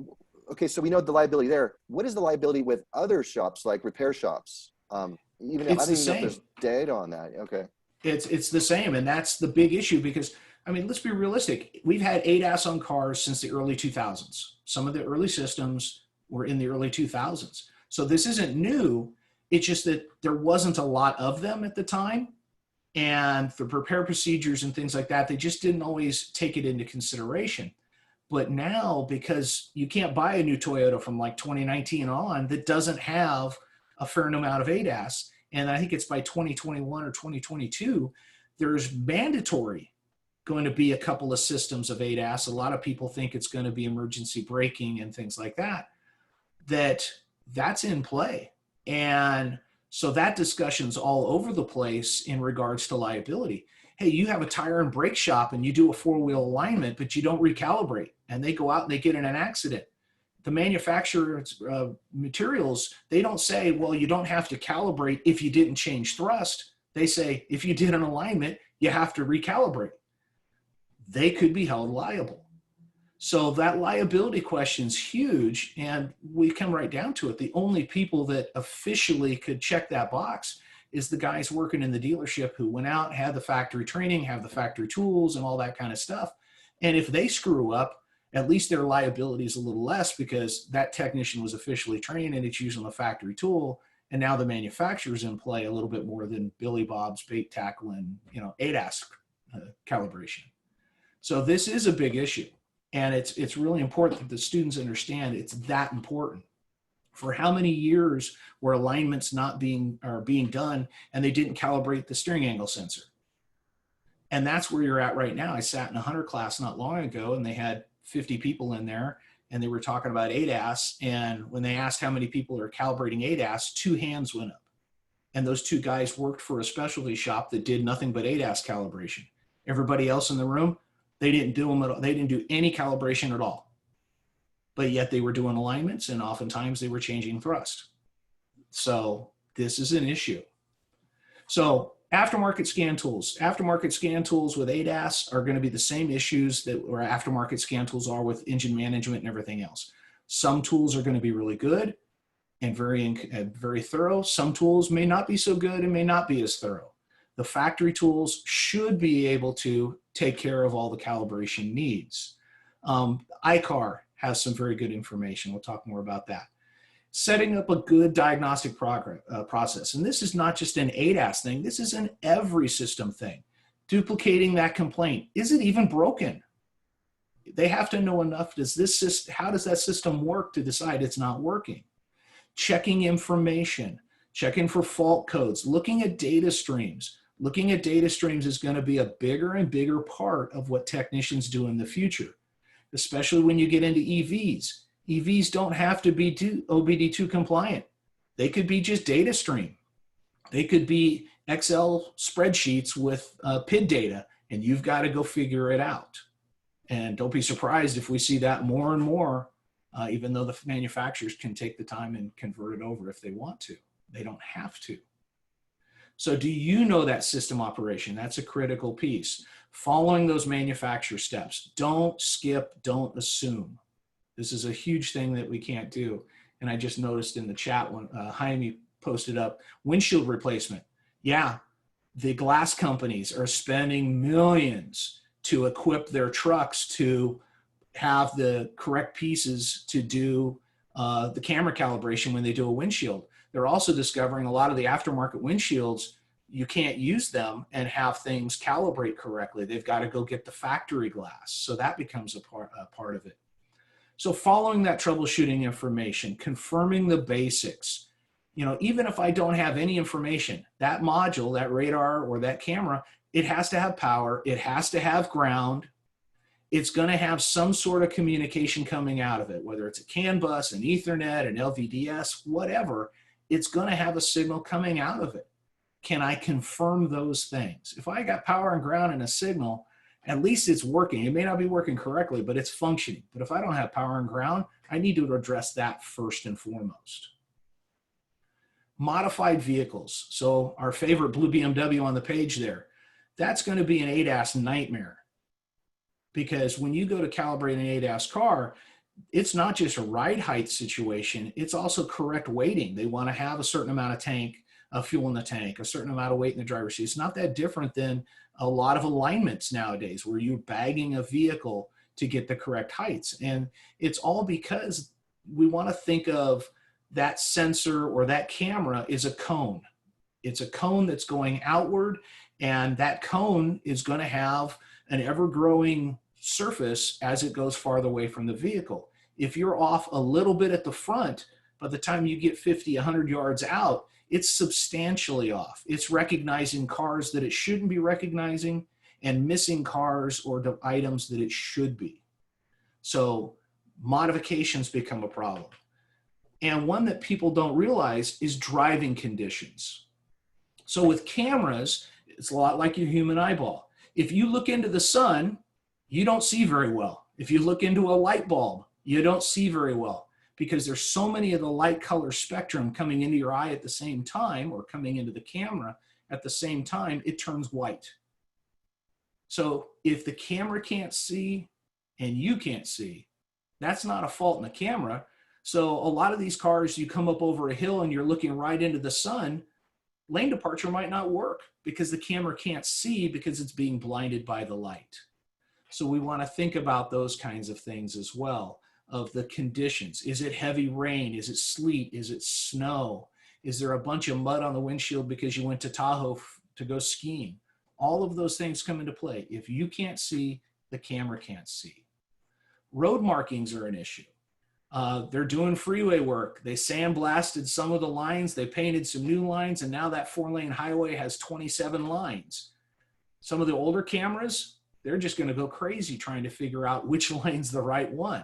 okay, so we know the liability there. What is the liability with other shops, like repair shops? Even I don't even know if there's data on that. Okay. It's the same, and that's the big issue because, I mean, let's be realistic. We've had ADAS on cars since the early 2000s. Some of the early systems were in the early 2000s. So this isn't new. It's just that there wasn't a lot of them at the time. And the repair procedures and things like that, they just didn't always take it into consideration. But now, because you can't buy a new Toyota from like 2019 on that doesn't have a fair amount of ADAS, and I think it's by 2021 or 2022, there's mandatory going to be a couple of systems of ADAS. A lot of people think it's going to be emergency braking and things like that, that's in play. And so that discussion's all over the place in regards to liability. Hey, you have a tire and brake shop and you do a four-wheel alignment, but you don't recalibrate, and they go out and they get in an accident. The manufacturer's materials, they don't say, well, you don't have to calibrate if you didn't change thrust. They say, if you did an alignment, you have to recalibrate. They could be held liable. So that liability question's huge, and we come right down to it. The only people that officially could check that box is the guys working in the dealership who went out, had the factory training, have the factory tools and all that kind of stuff. And if they screw up, at least their liability is a little less because that technician was officially trained and it's using the factory tool. And now the manufacturer's in play a little bit more than Billy Bob's bait tackle and, ADAS calibration. So this is a big issue. And it's really important that the students understand it's that important. For how many years were alignments being done and they didn't calibrate the steering angle sensor? And that's where you're at right now. I sat in a hunter class not long ago and they had 50 people in there and they were talking about ADAS. And when they asked how many people are calibrating ADAS, 2 hands went up. And those 2 guys worked for a specialty shop that did nothing but ADAS calibration. Everybody else in the room, they didn't do them at all. They didn't do any calibration at all. But yet they were doing alignments and oftentimes they were changing thrust. So this is an issue. So aftermarket scan tools with ADAS are going to be the same issues that where aftermarket scan tools are with engine management and everything else. Some tools are going to be really good and very thorough. Some tools may not be so good and may not be as thorough. The factory tools should be able to take care of all the calibration needs. iCar has some very good information. We'll talk more about that. Setting up a good diagnostic process. And this is not just an ADAS thing. This is an every system thing. Duplicating that complaint. Is it even broken? They have to know enough. How does that system work to decide it's not working? Checking information. Checking for fault codes. Looking at data streams. Looking at data streams is going to be a bigger and bigger part of what technicians do in the future, especially when you get into EVs. EVs don't have to be OBD2 compliant. They could be just data stream. They could be Excel spreadsheets with PID data, and you've got to go figure it out. And don't be surprised if we see that more and more, even though the manufacturers can take the time and convert it over if they want to. They don't have to. So do you know that system operation? That's a critical piece. Following those manufacturer steps. Don't skip, don't assume. This is a huge thing that we can't do. And I just noticed in the chat when Jaime posted up windshield replacement. Yeah, the glass companies are spending millions to equip their trucks to have the correct pieces to do the camera calibration when they do a windshield. They're also discovering a lot of the aftermarket windshields, you can't use them and have things calibrate correctly. They've got to go get the factory glass. So that becomes a part of it. So following that troubleshooting information, confirming the basics, you know, even if I don't have any information, that module, that radar or that camera, it has to have power. It has to have ground. It's going to have some sort of communication coming out of it, whether it's a CAN bus, an Ethernet, an LVDS, whatever, it's going to have a signal coming out of it. Can I confirm those things? If I got power and ground and a signal, at least it's working. It may not be working correctly, but it's functioning. But if I don't have power and ground, I need to address that first and foremost. Modified vehicles. So our favorite blue BMW on the page there, that's going to be an ADAS nightmare. Because when you go to calibrate an ADAS car, it's not just a ride height situation, it's also correct weighting. They want to have a certain amount of tank, fuel in the tank, a certain amount of weight in the driver's seat. It's not that different than a lot of alignments nowadays where you're bagging a vehicle to get the correct heights. And it's all because we want to think of that sensor or that camera is a cone. It's a cone that's going outward, and that cone is going to have an ever-growing surface as it goes farther away from the vehicle. If you're off a little bit at the front, by the time you get 50, 100 yards out, it's substantially off. It's recognizing cars that it shouldn't be recognizing and missing cars or the items that it should be. So modifications become a problem. And one that people don't realize is driving conditions. So with cameras, it's a lot like your human eyeball. If you look into the sun, you don't see very well. If you look into a light bulb, you don't see very well because there's so many of the light color spectrum coming into your eye at the same time or coming into the camera at the same time, it turns white. So if the camera can't see and you can't see, that's not a fault in the camera. So a lot of these cars, you come up over a hill and you're looking right into the sun, lane departure might not work because the camera can't see because it's being blinded by the light. So we want to think about those kinds of things as well, of the conditions. Is it heavy rain? Is it sleet? Is it snow? Is there a bunch of mud on the windshield because you went to Tahoe to go skiing? All of those things come into play. If you can't see, the camera can't see. Road markings are an issue. They're doing freeway work. They sandblasted some of the lines. They painted some new lines, and now that 4-lane highway has 27 lines. Some of the older cameras, they're just going to go crazy trying to figure out which lane's the right one.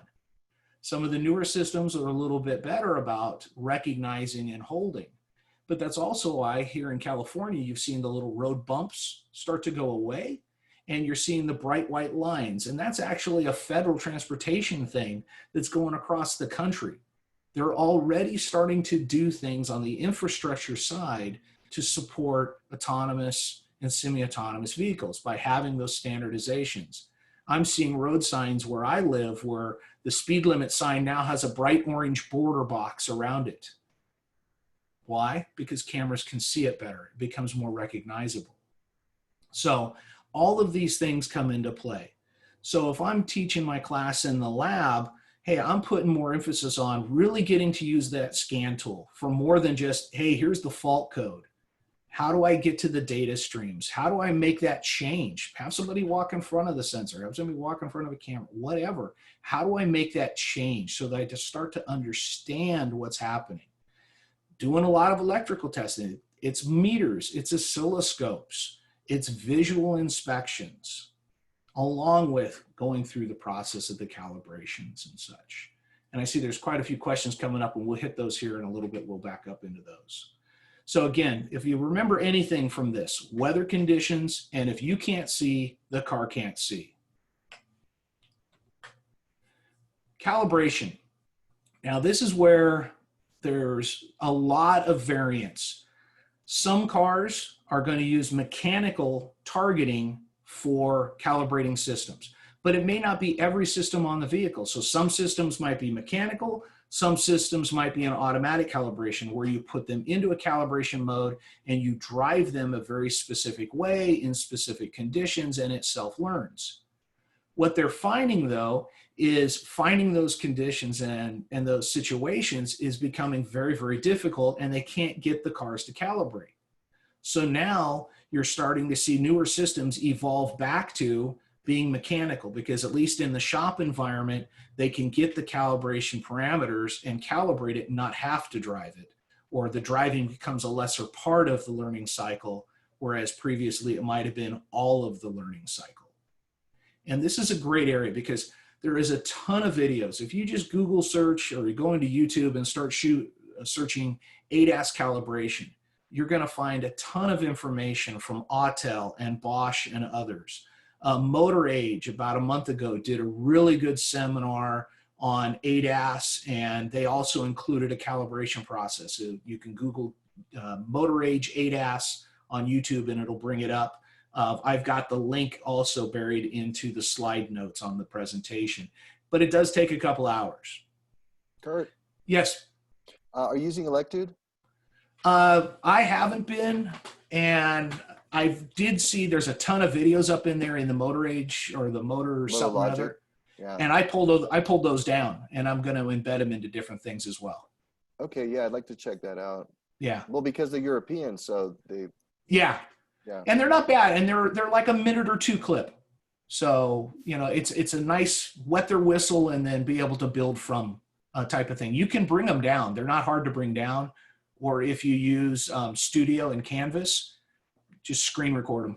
Some of the newer systems are a little bit better about recognizing and holding. But that's also why here in California, you've seen the little road bumps start to go away, and you're seeing the bright white lines. And that's actually a federal transportation thing that's going across the country. They're already starting to do things on the infrastructure side to support autonomous and semi-autonomous vehicles by having those standardizations. I'm seeing road signs where I live where the speed limit sign now has a bright orange border box around it. Why? Because cameras can see it better. It becomes more recognizable. So all of these things come into play. So if I'm teaching my class in the lab, hey, I'm putting more emphasis on really getting to use that scan tool for more than just, hey, here's the fault code. How do I get to the data streams? How do I make that change? Have somebody walk in front of the sensor, have somebody walk in front of a camera, whatever. How do I make that change so that I just start to understand what's happening? Doing a lot of electrical testing. It's meters, it's oscilloscopes, it's visual inspections, along with going through the process of the calibrations and such. And I see there's quite a few questions coming up, and we'll hit those here in a little bit. We'll back up into those. So again, if you remember anything from this, weather conditions, and if you can't see, the car can't see. Calibration. Now this is where there's a lot of variance. Some cars are going to use mechanical targeting for calibrating systems, but it may not be every system on the vehicle. So some systems might be mechanical, some systems might be an automatic calibration where you put them into a calibration mode and you drive them a very specific way in specific conditions and it self-learns. What they're finding though is finding those conditions and those situations is becoming very, very difficult, and they can't get the cars to calibrate. So now you're starting to see newer systems evolve back to being mechanical, because at least in the shop environment, they can get the calibration parameters and calibrate it and not have to drive it, or the driving becomes a lesser part of the learning cycle, whereas previously it might have been all of the learning cycle. And this is a great area because there is a ton of videos. If you just Google search or you go into YouTube and start searching ADAS calibration, you're going to find a ton of information from Autel and Bosch and others. Motor Age, about a month ago, did a really good seminar on ADAS, and they also included a calibration process. So you can Google Motor Age ADAS on YouTube and it'll bring it up. I've got the link also buried into the slide notes on the presentation, but it does take a couple hours. Kurt, Yes. are you using Electude? I haven't been, and I did see there's a ton of videos up in there in the Motor Age or the Motor something or other. Yeah. And I pulled those down, and I'm going to embed them into different things as well. Okay. Yeah. I'd like to check that out. Yeah. Well, because they're European, so Yeah. yeah. And they're not bad, and they're like a minute or two clip. So, you know, it's a nice wet their whistle and then be able to build from type of thing. You can bring them down. They're not hard to bring down. Or if you use Studio and Canvas, just screen record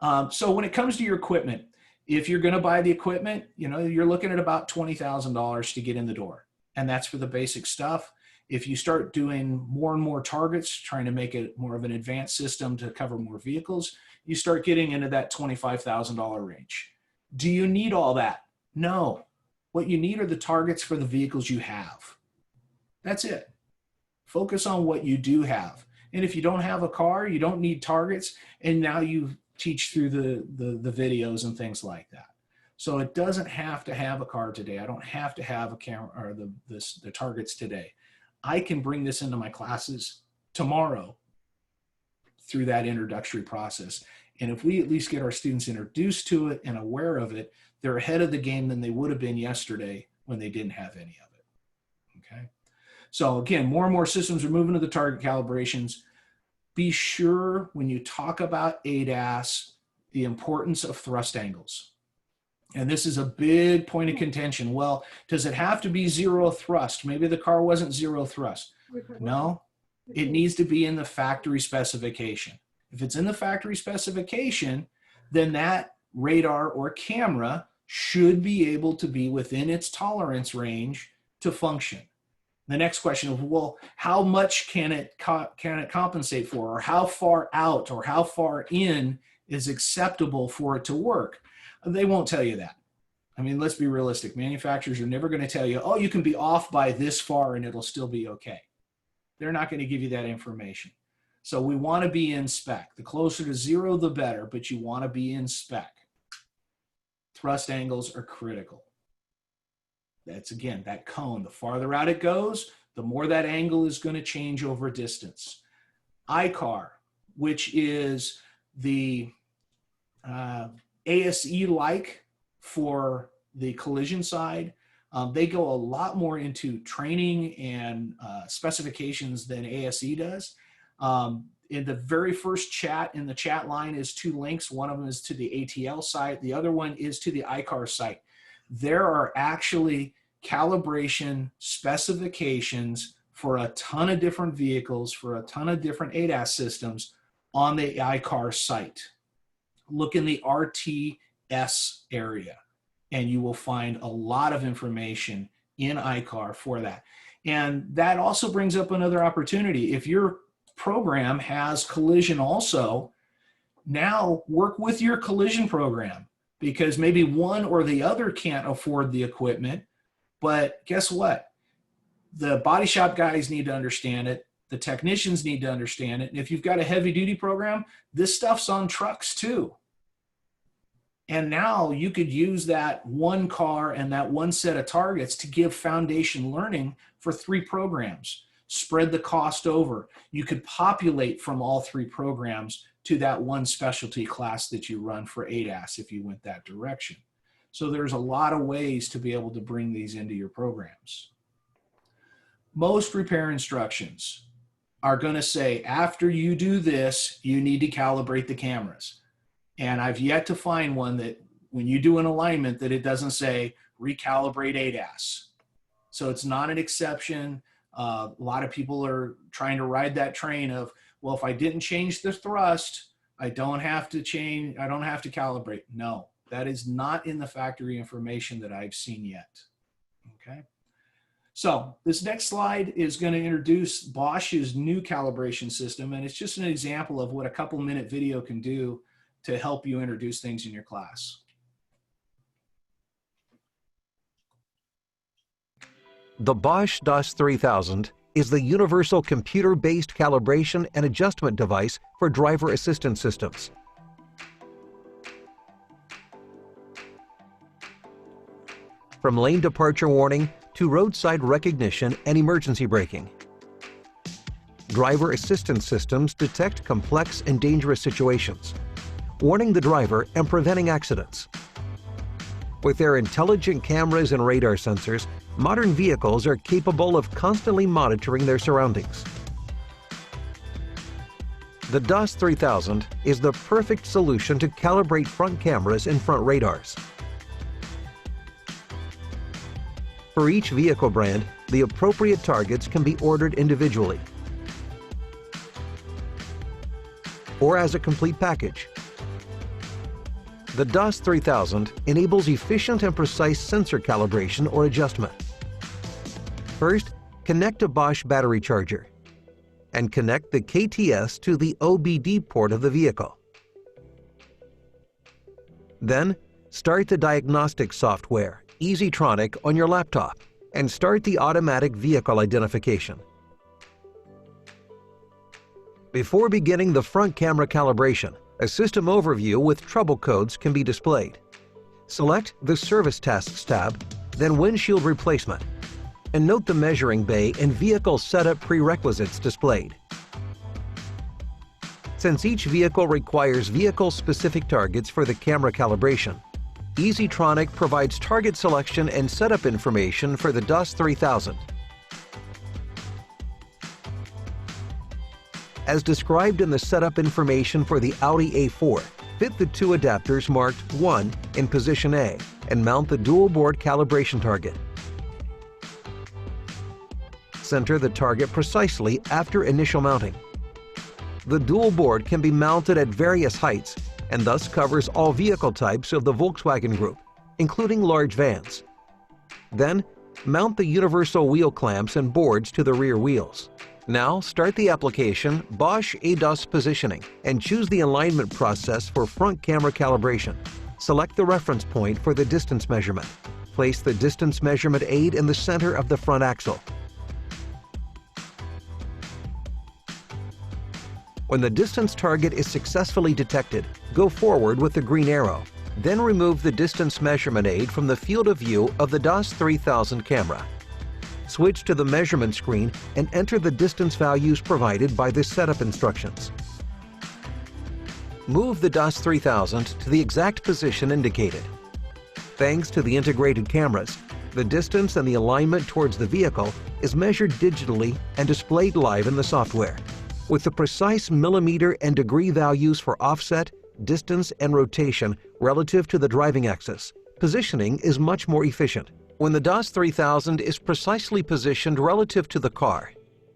them. So when it comes to your equipment, if you're going to buy the equipment, you know, you're looking at about $20,000 to get in the door. And that's for the basic stuff. If you start doing more and more targets, trying to make it more of an advanced system to cover more vehicles, you start getting into that $25,000 range. Do you need all that? No. What you need are the targets for the vehicles you have. That's it. Focus on what you do have. And if you don't have a car, you don't need targets. And now you teach through the videos and things like that. So it doesn't have to have a car today. I don't have to have a camera or the targets today. I can bring this into my classes tomorrow through that introductory process. And if we at least get our students introduced to it and aware of it, they're ahead of the game than they would have been yesterday when they didn't have any of it. Okay. So again, more and more systems are moving to the target calibrations. Be sure when you talk about ADAS, the importance of thrust angles. And this is a big point of contention. Well, does it have to be zero thrust? Maybe the car wasn't zero thrust. No, it needs to be in the factory specification. If it's in the factory specification, then that radar or camera should be able to be within its tolerance range to function. The next question is, well, how much can it compensate for, or how far out or how far in is acceptable for it to work? They won't tell you that. I mean, let's be realistic. Manufacturers are never going to tell you, oh, you can be off by this far and it'll still be okay. They're not going to give you that information. So we want to be in spec. The closer to zero, the better, but you want to be in spec. Thrust angles are critical. That's, again, that cone. The farther out it goes, the more that angle is going to change over distance. ICAR, which is the ASE-like for the collision side, they go a lot more into training and specifications than ASE does. In the very first chat, in the chat line is two links. One of them is to the ATL site. The other one is to the ICAR site. There are actually calibration specifications for a ton of different vehicles, for a ton of different ADAS systems on the ICAR site. Look in the RTS area, and you will find a lot of information in ICAR for that. And that also brings up another opportunity. If your program has collision also, now work with your collision program, because maybe one or the other can't afford the equipment, but guess what? The body shop guys need to understand it. The technicians need to understand it. And if you've got a heavy duty program, this stuff's on trucks too. And now you could use that one car and that one set of targets to give foundation learning for 3 programs. Spread the cost over. You could populate from all 3 programs to that one specialty class that you run for ADAS if you went that direction. So there's a lot of ways to be able to bring these into your programs. Most repair instructions are going to say, after you do this, you need to calibrate the cameras. And I've yet to find one that when you do an alignment that it doesn't say recalibrate ADAS. So it's not an exception. A lot of people are trying to ride that train of, well, if I didn't change the thrust, I don't have to calibrate. No, that is not in the factory information that I've seen yet. Okay. So this next slide is going to introduce Bosch's new calibration system, and it's just an example of what a couple-minute video can do to help you introduce things in your class. The Bosch DAS 3000 is the universal computer-based calibration and adjustment device for driver assistance systems. From lane departure warning to roadside recognition and emergency braking, driver assistance systems detect complex and dangerous situations, warning the driver and preventing accidents. With their intelligent cameras and radar sensors, modern vehicles are capable of constantly monitoring their surroundings. The DAS 3000 is the perfect solution to calibrate front cameras and front radars. For each vehicle brand, the appropriate targets can be ordered individually or as a complete package. The DAS 3000 enables efficient and precise sensor calibration or adjustment. First, connect a Bosch battery charger and connect the KTS to the OBD port of the vehicle. Then, start the diagnostic software, EasyTronic, on your laptop and start the automatic vehicle identification. Before beginning the front camera calibration, a system overview with trouble codes can be displayed. Select the Service Tasks tab, then Windshield Replacement, and note the measuring bay and vehicle setup prerequisites displayed. Since each vehicle requires vehicle-specific targets for the camera calibration, EasyTronic provides target selection and setup information for the DAS 3000. As described in the setup information for the Audi A4, fit the two adapters marked 1 in position A and mount the dual board calibration target. Center the target precisely after initial mounting. The dual board can be mounted at various heights and thus covers all vehicle types of the Volkswagen Group, including large vans. Then, mount the universal wheel clamps and boards to the rear wheels. Now, start the application Bosch ADAS positioning and choose the alignment process for front camera calibration. Select the reference point for the distance measurement. Place the distance measurement aid in the center of the front axle. When the distance target is successfully detected, go forward with the green arrow. Then remove the distance measurement aid from the field of view of the DAS 3000 camera. Switch to the measurement screen and enter the distance values provided by the setup instructions. Move the DAS 3000 to the exact position indicated. Thanks to the integrated cameras, the distance and the alignment towards the vehicle is measured digitally and displayed live in the software. With the precise millimeter and degree values for offset, distance, and rotation relative to the driving axis, positioning is much more efficient. When the DAS 3000 is precisely positioned relative to the car,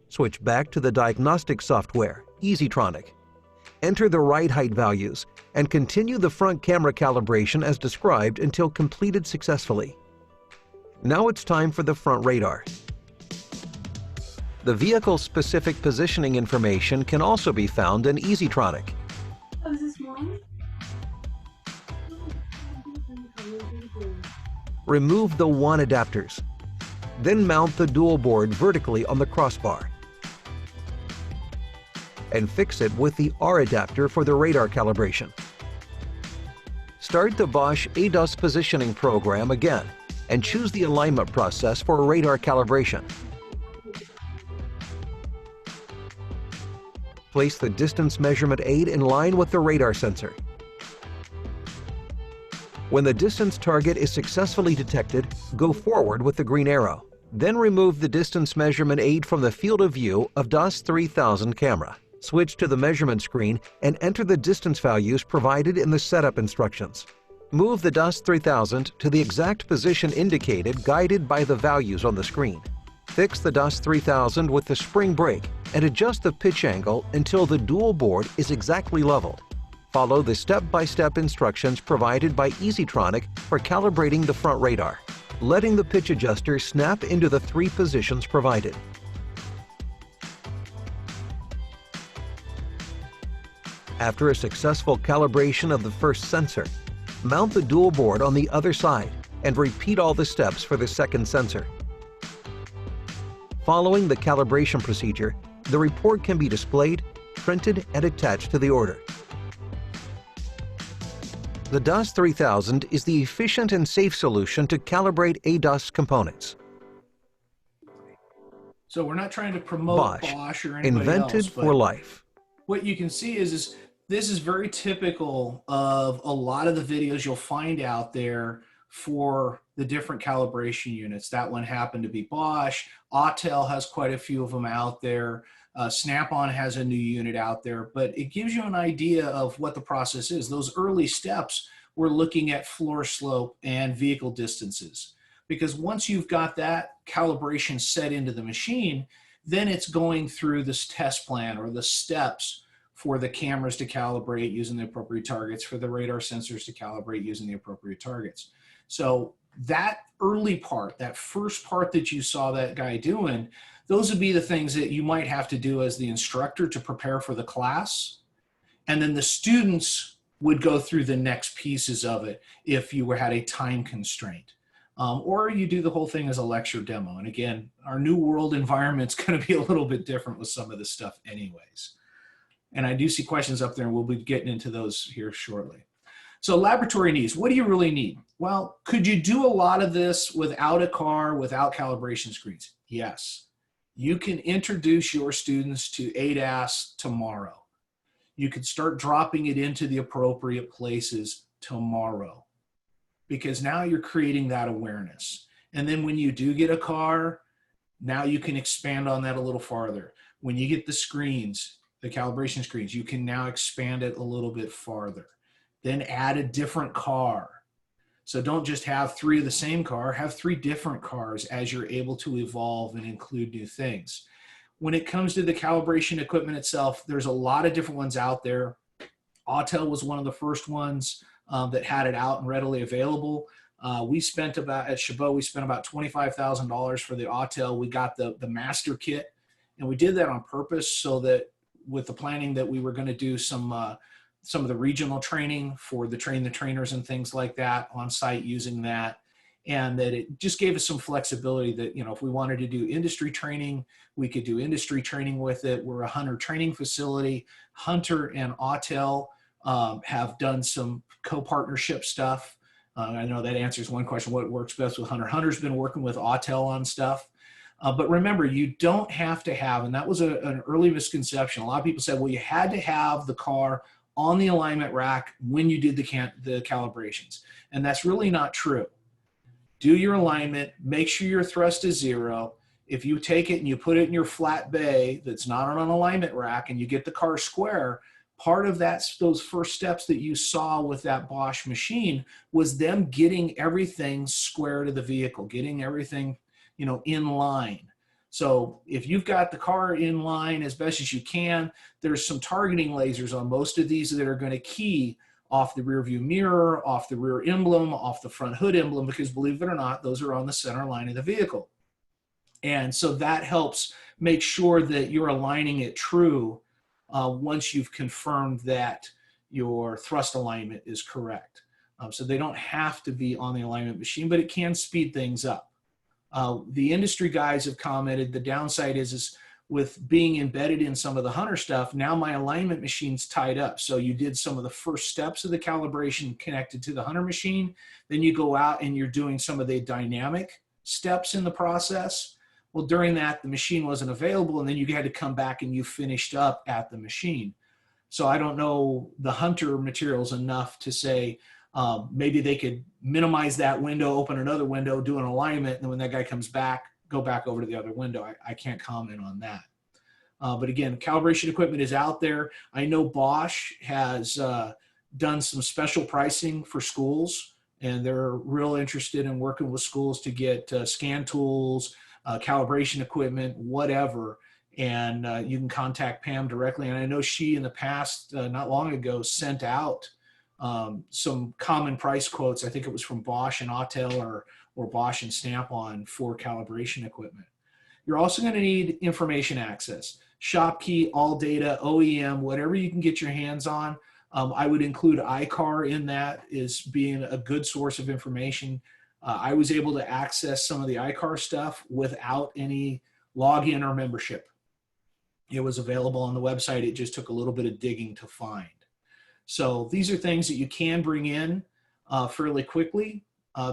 switch back to the diagnostic software, EasyTronic. Enter the ride height values and continue the front camera calibration as described until completed successfully. Now it's time for the front radar. The vehicle-specific positioning information can also be found in EasyTronic. Oh, is this mine? Remove the 1 adapters. Then mount the dual board vertically on the crossbar. And fix it with the R adapter for the radar calibration. Start the Bosch ADAS positioning program again and choose the alignment process for radar calibration. Place the distance measurement aid in line with the radar sensor. When the distance target is successfully detected, go forward with the green arrow. Then remove the distance measurement aid from the field of view of DAS 3000 camera. Switch to the measurement screen and enter the distance values provided in the setup instructions. Move the DAS 3000 to the exact position indicated, guided by the values on the screen. Fix the DAS 3000 with the spring brake and adjust the pitch angle until the dual board is exactly leveled. Follow the step-by-step instructions provided by EasyTronic for calibrating the front radar, letting the pitch adjuster snap into the 3 positions provided. After a successful calibration of the first sensor, mount the dual board on the other side and repeat all the steps for the second sensor. Following the calibration procedure, the report can be displayed, printed, and attached to the order. The DAS 3000 is the efficient and safe solution to calibrate ADAS components. So we're not trying to promote Bosch or anybody invented else, but for life. what you can see is this is very typical of a lot of the videos you'll find out there for the different calibration units. That one happened to be Bosch. Autel has quite a few of them out there. Snap-on has a new unit out there, but it gives you an idea of what the process is. Those early steps, we're looking at floor slope and vehicle distances, because once you've got that calibration set into the machine, then it's going through this test plan or the steps for the cameras to calibrate using the appropriate targets, for the radar sensors to calibrate using the appropriate targets. So that early part, that first part that you saw that guy doing, those would be the things that you might have to do as the instructor to prepare for the class. And then the students would go through the next pieces of it if you had a time constraint. Or you do the whole thing as a lecture demo. And again, our new world environment's going to be a little bit different with some of this stuff anyways. And I do see questions up there, and we'll be getting into those here shortly. So laboratory needs, what do you really need? Well, could you do a lot of this without a car, without calibration screens? Yes. You can introduce your students to ADAS tomorrow. You can start dropping it into the appropriate places tomorrow, because now you're creating that awareness. And then when you do get a car, now you can expand on that a little farther. When you get the screens, the calibration screens, you can now expand it a little bit farther. Then add a different car. So don't just have 3 of the same car, have 3 different cars as you're able to evolve and include new things. When it comes to the calibration equipment itself, there's a lot of different ones out there. Autel was one of the first ones that had it out and readily available. We spent about, at Chabot, we spent about $25,000 for the Autel. We got the master kit, and we did that on purpose so that with the planning that we were going to do some of the regional training for the train the trainers and things like that on site using that. And that it just gave us some flexibility that, you know, if we wanted to do industry training, we could do industry training with it. We're a Hunter training facility. Hunter and Autel have done some co-partnership stuff. I know that answers one question, what works best with Hunter. Hunter's been working with Autel on stuff. But remember, you don't have to have, and that was an early misconception. A lot of people said, well, you had to have the car on the alignment rack when you did the calibrations. And that's really not true. Do your alignment, make sure your thrust is 0. If you take it and you put it in your flat bay that's not on an alignment rack and you get the car square, part of those first steps that you saw with that Bosch machine was them getting everything square to the vehicle, getting everything, you know, in line. So if you've got the car in line as best as you can, there's some targeting lasers on most of these that are going to key off the rear view mirror, off the rear emblem, off the front hood emblem, because believe it or not, those are on the center line of the vehicle. And so that helps make sure that you're aligning it true once you've confirmed that your thrust alignment is correct. So they don't have to be on the alignment machine, but it can speed things up. The industry guys have commented the downside is with being embedded in some of the Hunter stuff, now my alignment machine's tied up. So you did some of the first steps of the calibration connected to the Hunter machine. Then you go out and you're doing some of the dynamic steps in the process. Well, during that, the machine wasn't available, and then you had to come back and you finished up at the machine. So I don't know the Hunter materials enough to say, Maybe they could minimize that window, open another window, do an alignment, and then when that guy comes back, go back over to the other window. I can't comment on that. But again, calibration equipment is out there. I know Bosch has done some special pricing for schools, and they're real interested in working with schools to get scan tools, calibration equipment, whatever. And you can contact Pam directly. And I know she, in the past, not long ago, sent out some common price quotes. I think it was from Bosch and Autel or Bosch and Snap-on for calibration equipment. You're also going to need information access. Shop key, all data, OEM, whatever you can get your hands on. I would include iCar in that as being a good source of information. I was able to access some of the iCar stuff without any login or membership. It was available on the website. It just took a little bit of digging to find. So these are things that you can bring in fairly quickly.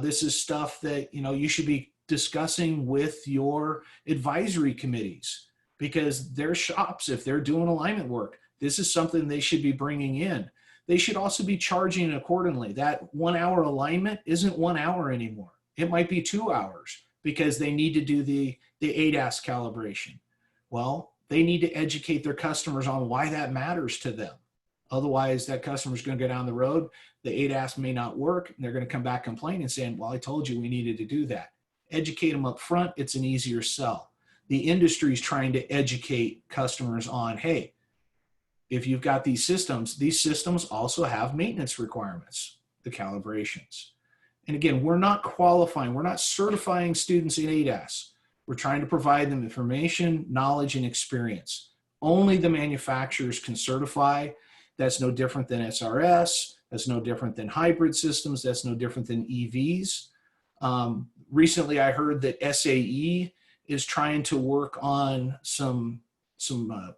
This is stuff that you should be discussing with your advisory committees, because their shops, if they're doing alignment work, this is something they should be bringing in. They should also be charging accordingly. That 1 hour alignment isn't 1 hour anymore. It might be 2 hours because they need to do the ADAS calibration. Well, they need to educate their customers on why that matters to them. Otherwise, that customer's going to go down the road. The ADAS may not work. And they're going to come back complaining and saying, well, I told you we needed to do that. Educate them up front. It's an easier sell. The industry is trying to educate customers on, hey, if you've got these systems also have maintenance requirements, the calibrations. And again, we're not qualifying, we're not certifying students in ADAS. We're trying to provide them information, knowledge, and experience. Only the manufacturers can certify. That's no different than SRS. That's no different than hybrid systems. That's no different than EVs. Recently, I heard that SAE is trying to work on some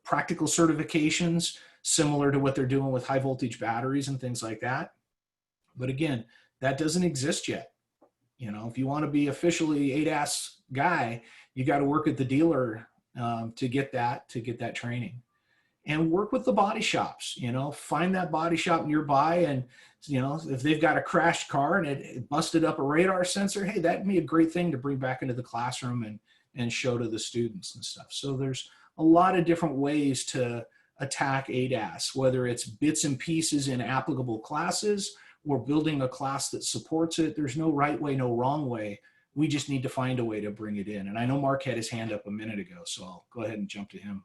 practical certifications similar to what they're doing with high voltage batteries and things like that. But again, that doesn't exist yet. If you want to be officially ADAS guy, you got to work at the dealer to get that training, and work with the body shops. Find that body shop nearby, and if they've got a crashed car and it busted up a radar sensor, hey, that'd be a great thing to bring back into the classroom and show to the students and stuff. So there's a lot of different ways to attack ADAS, whether it's bits and pieces in applicable classes or building a class that supports it. There's no right way, no wrong way. We just need to find a way to bring it in. And I know Mark had his hand up a minute ago, so I'll go ahead and jump to him.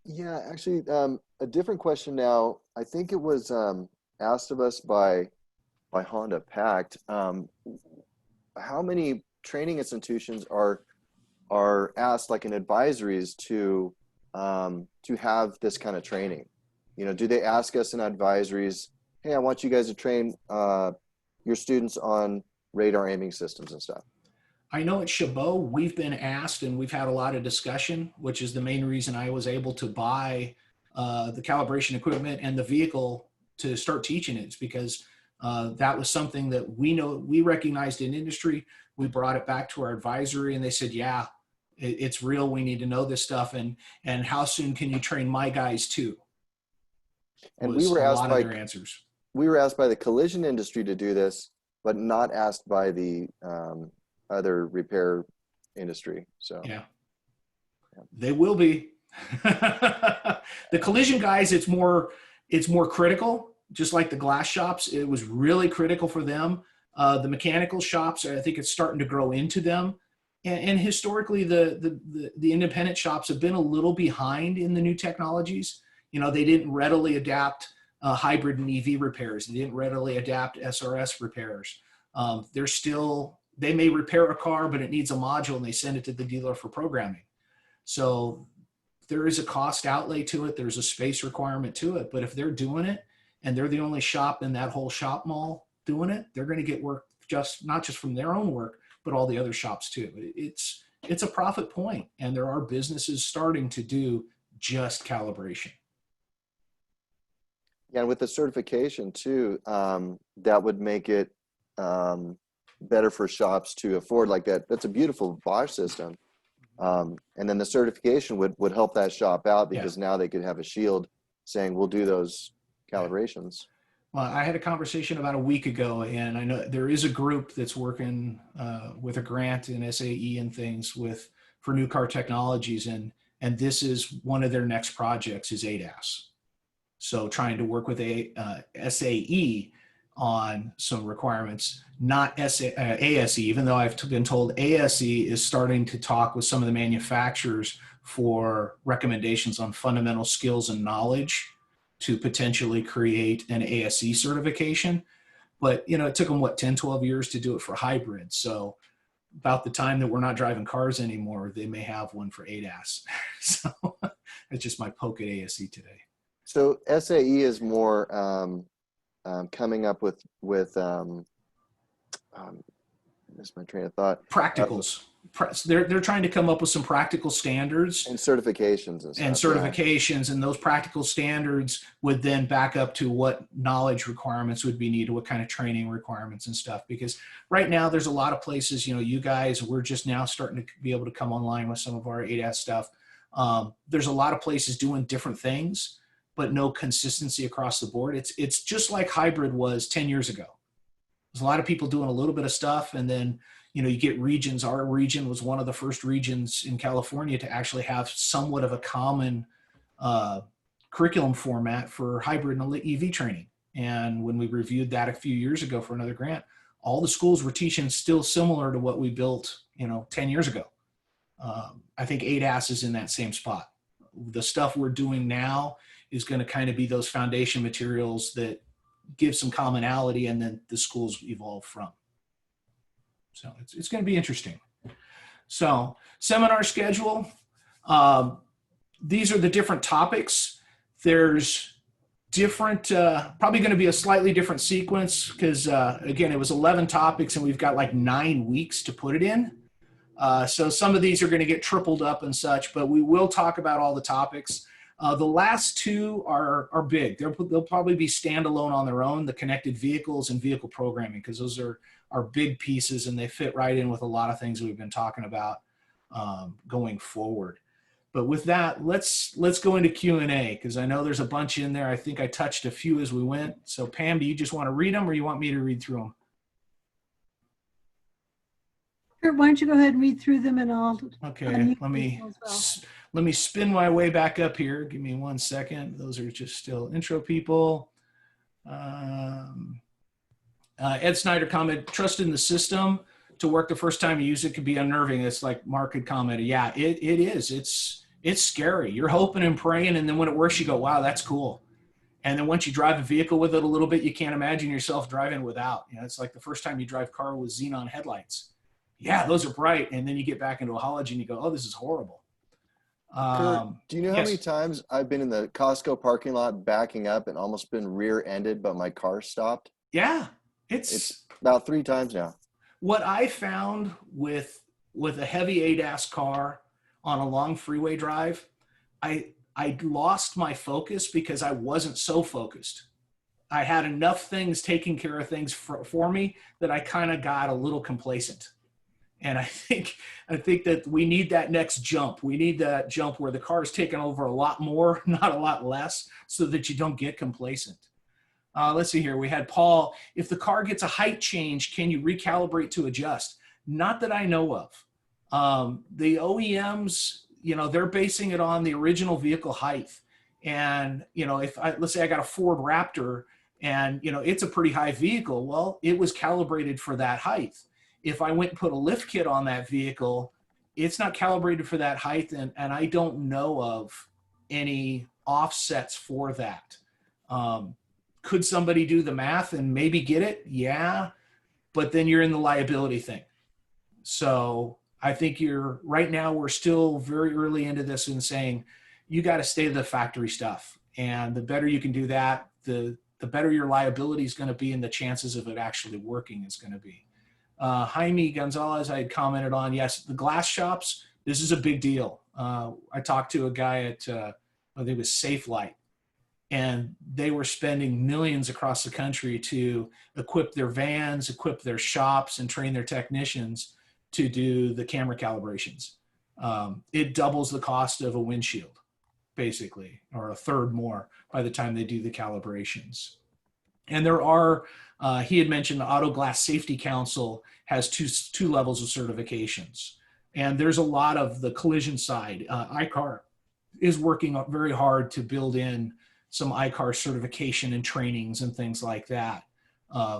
Yeah, actually, a different question now. I think it was asked of us by Honda Pact. How many training institutions are asked, like in advisories, to have this kind of training? Do they ask us in advisories, hey, I want you guys to train your students on radar aiming systems and stuff? I know at Chabot, we've been asked, and we've had a lot of discussion, which is the main reason I was able to buy the calibration equipment and the vehicle to start teaching it. It's because that was something that we recognized in industry. We brought it back to our advisory, and they said, yeah, it's real. We need to know this stuff. And how soon can you train my guys too? And we were asked by their answers. We were asked by the collision industry to do this, but not asked by the other repair industry. So yeah. They will be. The collision guys, it's more critical, just like the glass shops. It was really critical for them. The mechanical shops, I think it's starting to grow into them. And historically, the independent shops have been a little behind in the new technologies. They didn't readily adapt hybrid and EV repairs. They didn't readily adapt SRS repairs. They may repair a car, but it needs a module, and they send it to the dealer for programming. So there is a cost outlay to it. There's a space requirement to it. But if they're doing it and they're the only shop in that whole shop mall doing it, they're going to get work not just from their own work, but all the other shops too. It's a profit point, and there are businesses starting to do just calibration. Yeah, and with the certification too, that would make it better for shops to afford like that. That's a beautiful Bosch system. And then the certification would help that shop out, because now they could have a shield saying, we'll do those calibrations. Well, I had a conversation about a week ago, and I know there is a group that's working with a grant in SAE and things for new car technologies, and this is one of their next projects is ADAS. So trying to work with SAE on some requirements, not ASE, even though I've been told ASE is starting to talk with some of the manufacturers for recommendations on fundamental skills and knowledge to potentially create an ASE certification. But, it took them, 10, 12 years to do it for hybrid. So about the time that we're not driving cars anymore, they may have one for ADAS. So that's just my poke at ASE today. So SAE is more coming up with that's my train of thought. Practicals. They're trying to come up with some practical standards and certifications and stuff. Certifications, and those practical standards would then back up to what knowledge requirements would be needed, what kind of training requirements and stuff. Because right now there's a lot of places, you guys, we're just now starting to be able to come online with some of our ADAS stuff. There's a lot of places doing different things, but no consistency across the board. It's just like hybrid was 10 years ago. There's a lot of people doing a little bit of stuff, and then you get regions. Our region was one of the first regions in California to actually have somewhat of a common curriculum format for hybrid and EV training. And when we reviewed that a few years ago for another grant, all the schools were teaching still similar to what we built 10 years ago. I think ADAS is in that same spot. The stuff we're doing now is going to kind of be those foundation materials that give some commonality, and then the schools evolve from. So it's going to be interesting. So seminar schedule. These are the different topics. There's different, probably going to be a slightly different sequence because, again, it was 11 topics and we've got like 9 weeks to put it in. So some of these are going to get tripled up and such, but we will talk about all the topics. The last two are big. They'll probably be standalone on their own, the connected vehicles and vehicle programming, because those are big pieces and they fit right in with a lot of things we've been talking about going forward. But with that, let's go into Q&A, because I know there's a bunch in there. I think I touched a few as we went. So Pam, do you just want to read them or you want me to read through them? Kurt, why don't you go ahead and read through them, and I'll okay. Let me spin my way back up here. Give me 1 second. Those are just still intro people. Ed Snyder commented, trust in the system to work the first time you use it can be unnerving. It's like Mark had commented. Yeah, it is. It's scary. You're hoping and praying, and then when it works, you go, wow, that's cool. And then once you drive a vehicle with it a little bit, you can't imagine yourself driving without. It's like the first time you drive a car with xenon headlights. Yeah, those are bright. And then you get back into a halogen and you go, oh, this is horrible. Kurt, do you know how many times I've been in the Costco parking lot backing up and almost been rear-ended, but my car stopped? Yeah, it's about 3 times now. What I found with a heavy ADAS car on a long freeway drive, I lost my focus because I wasn't so focused. I had enough things taking care of things for me that I kind of got a little complacent. And I think that we need that next jump. We need that jump where the car is taking over a lot more, not a lot less, so that you don't get complacent. Let's see here. We had Paul. If the car gets a height change, can you recalibrate to adjust? Not that I know of. The OEMs, they're basing it on the original vehicle height. And, let's say I got a Ford Raptor and, it's a pretty high vehicle. Well, it was calibrated for that height. If I went and put a lift kit on that vehicle, it's not calibrated for that height, and I don't know of any offsets for that. Could somebody do the math and maybe get it? Yeah, but then you're in the liability thing. So I think right now we're still very early into this and saying, you got to stay to the factory stuff. And the better you can do that, the better your liability is going to be and the chances of it actually working is going to be. Jaime Gonzalez, I had commented on, yes, the glass shops, this is a big deal. I talked to a guy at, I think it was Safe Light, and they were spending millions across the country to equip their vans, equip their shops, and train their technicians to do the camera calibrations. It doubles the cost of a windshield, basically, or a third more by the time they do the calibrations. And there are, he had mentioned the Auto Glass Safety Council has two levels of certifications. And there's a lot of the collision side. ICAR is working very hard to build in some ICAR certification and trainings and things like that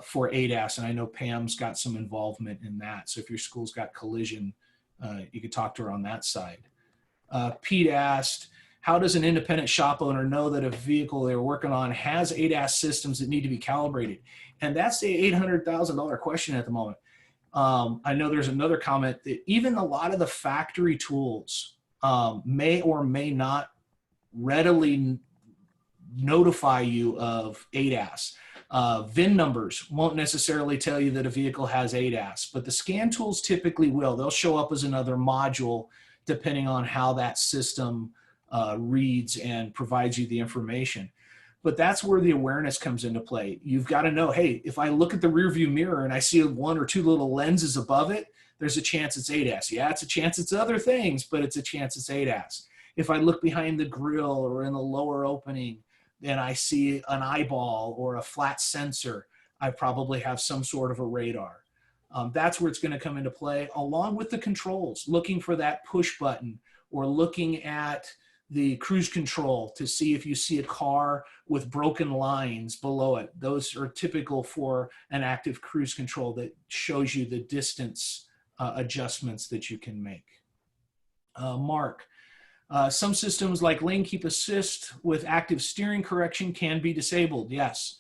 for ADAS. And I know Pam's got some involvement in that. So if your school's got collision, you could talk to her on that side. Pete asked, how does an independent shop owner know that a vehicle they're working on has ADAS systems that need to be calibrated? And that's the $800,000 question at the moment. I know there's another comment that even a lot of the factory tools may or may not readily notify you of ADAS. VIN numbers won't necessarily tell you that a vehicle has ADAS, but the scan tools typically will. They'll show up as another module depending on how that system reads and provides you the information. But that's where the awareness comes into play. You've got to know, hey, if I look at the rear view mirror and I see one or two little lenses above it, there's a chance it's ADAS. Yeah, it's a chance it's other things, but it's a chance it's ADAS. If I look behind the grill or in the lower opening and I see an eyeball or a flat sensor, I probably have some sort of a radar. That's where it's going to come into play, along with the controls, looking for that push button or looking at the cruise control to see if you see a car with broken lines below it. Those are typical for an active cruise control that shows you the distance adjustments that you can make. Mark, some systems like lane keep assist with active steering correction can be disabled. Yes.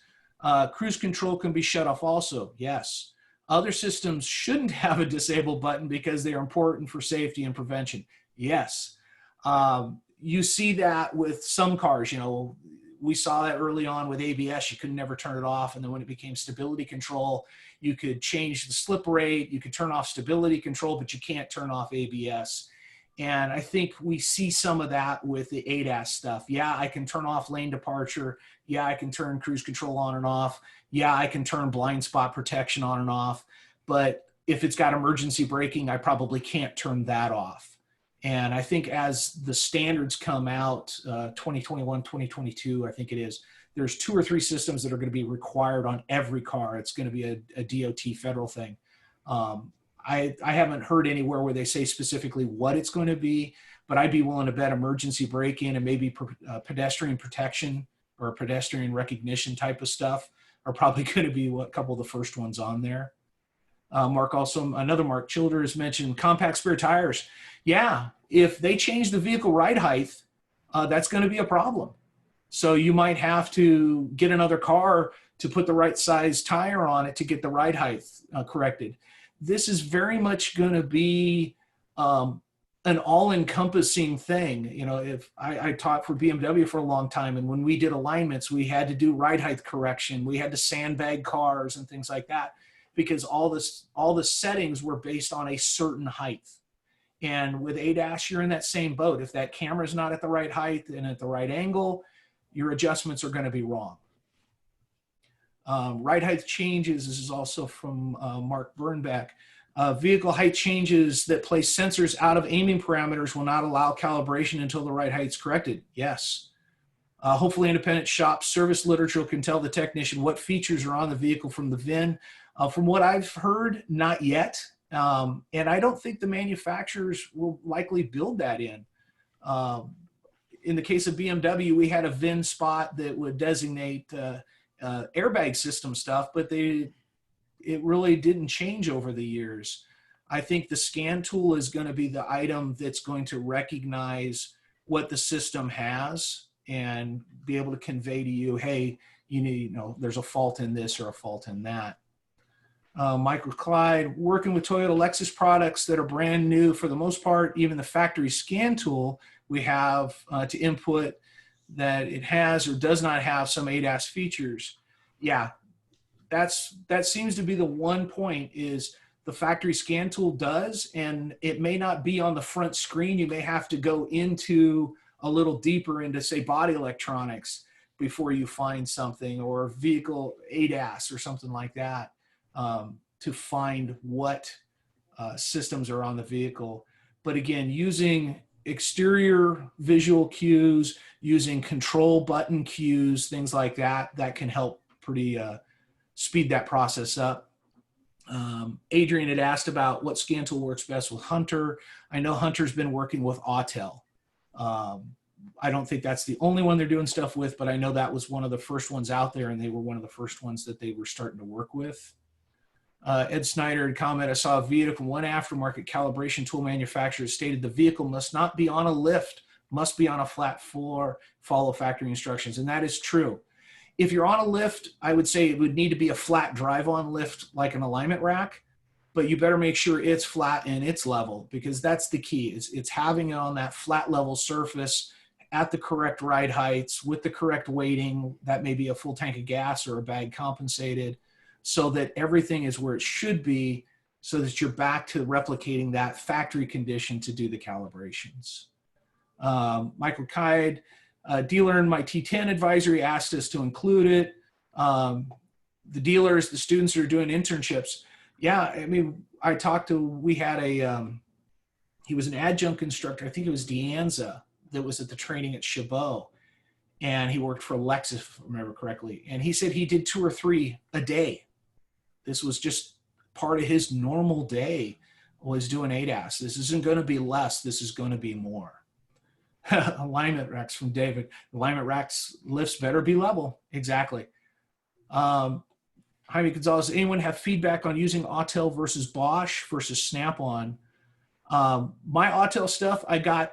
Cruise control can be shut off also. Yes. Other systems shouldn't have a disable button because they are important for safety and prevention. Yes. You see that with some cars. You know, we saw that early on with ABS. You could never turn it off. And then when it became stability control, you could change the slip rate. You could turn off stability control, but you can't turn off ABS. And I think we see some of that with the ADAS stuff. Yeah, I can turn off lane departure. Yeah, I can turn cruise control on and off. Yeah, I can turn blind spot protection on and off. But if it's got emergency braking, I probably can't turn that off. And I think as the standards come out, 2021, 2022, I think it is, there's 2 or 3 systems that are going to be required on every car. It's going to be a DOT federal thing. I haven't heard anywhere where they say specifically what it's going to be, but I'd be willing to bet emergency braking and maybe pedestrian protection or pedestrian recognition type of stuff are probably going to be a couple of the first ones on there. Mark also, another Mark Childers mentioned compact spare tires. Yeah, if they change the vehicle ride height, that's going to be a problem. So you might have to get another car to put the right size tire on it to get the ride height corrected. This is very much going to be an all-encompassing thing. You know, if I taught for BMW for a long time, and when we did alignments, we had to do ride height correction. We had to sandbag cars and things like that, because all the settings were based on a certain height. And with ADAS, you're in that same boat. If that camera's not at the right height and at the right angle, your adjustments are going to be wrong. Ride height changes, this is also from Mark Burnback. Vehicle height changes that place sensors out of aiming parameters will not allow calibration until the ride height's corrected. Yes. Hopefully independent shop service literature can tell the technician what features are on the vehicle from the VIN. From what I've heard, not yet. And I don't think the manufacturers will likely build that in. In the case of BMW, we had a VIN spot that would designate airbag system stuff, but it really didn't change over the years. I think the scan tool is going to be the item that's going to recognize what the system has and be able to convey to you, hey, there's a fault in this or a fault in that. Michael Clyde, working with Toyota Lexus products that are brand new for the most part, even the factory scan tool we have to input that it has or does not have some ADAS features. Yeah, that seems to be the one point is the factory scan tool does, and it may not be on the front screen. You may have to go into a little deeper into, say, body electronics before you find something, or vehicle ADAS or something like that, to find what systems are on the vehicle. But again, using exterior visual cues, using control button cues, things like that, that can help pretty speed that process up. Adrian had asked about what scan tool works best with Hunter. I know Hunter's been working with Autel. I don't think that's the only one they're doing stuff with, but I know that was one of the first ones out there, and they were one of the first ones that they were starting to work with. Ed Snyder had commented, I saw a vehicle from one aftermarket calibration tool manufacturer stated the vehicle must not be on a lift, must be on a flat floor, follow factory instructions. And that is true. If you're on a lift, I would say it would need to be a flat drive-on lift like an alignment rack, but you better make sure it's flat and it's level, because that's the key. It's having it on that flat level surface at the correct ride heights with the correct weighting. That may be a full tank of gas or a bag compensated, so that everything is where it should be, so that you're back to replicating that factory condition to do the calibrations. Michael Kide, dealer in my T10 advisory asked us to include it. The dealers, the students who are doing internships. Yeah, I mean, we had he was an adjunct instructor. I think it was Deanza that was at the training at Chabot. And he worked for Lexus, if I remember correctly. And he said he did 2 or 3 a day. This was just part of his normal day, was doing ADAS. This isn't going to be less. This is going to be more. Alignment racks from David. Alignment racks lifts better be level. Exactly. Jaime Gonzalez, anyone have feedback on using Autel versus Bosch versus Snap-on? My Autel stuff, I got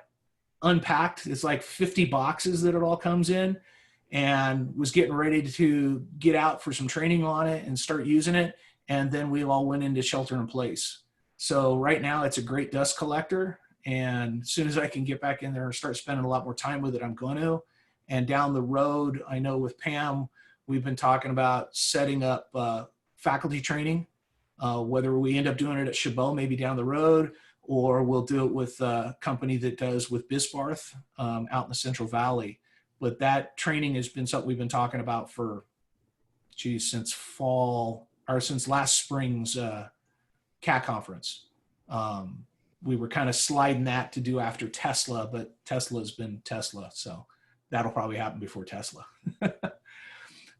unpacked. It's like 50 boxes that it all comes in, and was getting ready to get out for some training on it and start using it. And then we all went into shelter in place. So right now it's a great dust collector. And as soon as I can get back in there and start spending a lot more time with it, I'm going to. And down the road, I know with Pam, we've been talking about setting up faculty training, whether we end up doing it at Chabot, maybe down the road, or we'll do it with a company that does with Bisbarth out in the Central Valley. But that training has been something we've been talking about for, since fall, or since last spring's CAT conference. We were kind of sliding that to do after Tesla, but Tesla's been Tesla, so that'll probably happen before Tesla.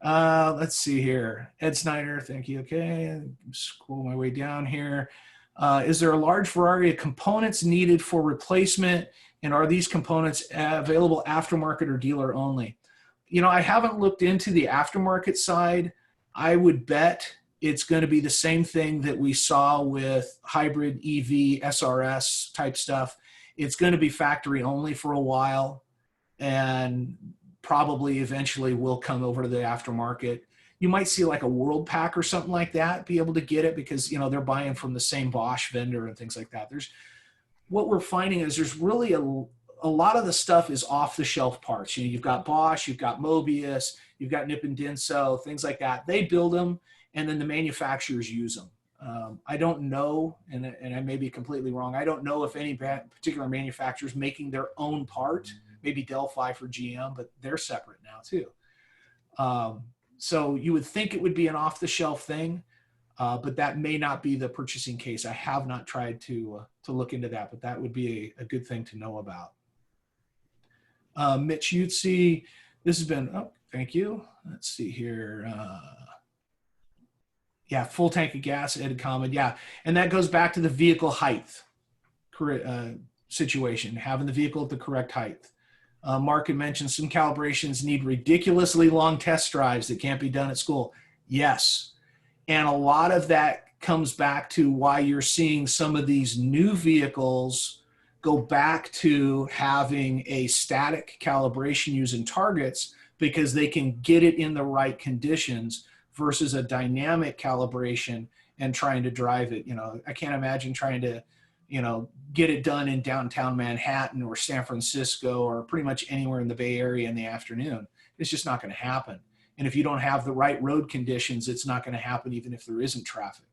Let's see here. Ed Snyder, thank you. Okay, scroll my way down here. Is there a large variety of components needed for replacement, and are these components available aftermarket or dealer only? You know, I haven't looked into the aftermarket side. I would bet it's going to be the same thing that we saw with hybrid EV, SRS type stuff. It's going to be factory only for a while, and probably eventually will come over to the aftermarket. You might see like a World Pack or something like that be able to get it, because, you know, they're buying from the same Bosch vendor and things like that. What we're finding is there's really a lot of the stuff is off the shelf parts. You know, you've got Bosch, you've got Mobius, you've got Nippon Denso, things like that. They build them, and then the manufacturers use them. I don't know, and I may be completely wrong, I don't know if any particular manufacturer is making their own part, maybe Delphi for GM, but they're separate now too. So you would think it would be an off-the-shelf thing, but that may not be the purchasing case. I have not tried to look into that, but that would be a good thing to know about. Mitch Utsi, this has been, oh, thank you. Let's see here. Yeah, full tank of gas, Ed comment. Yeah, and that goes back to the vehicle height situation, having the vehicle at the correct height. Mark had mentioned some calibrations need ridiculously long test drives that can't be done at school. Yes, and a lot of that comes back to why you're seeing some of these new vehicles go back to having a static calibration using targets, because they can get it in the right conditions versus a dynamic calibration and trying to drive it. You know, I can't imagine trying to, you know, get it done in downtown Manhattan or San Francisco or pretty much anywhere in the Bay Area in the afternoon. It's just not going to happen. And if you don't have the right road conditions, it's not going to happen even if there isn't traffic.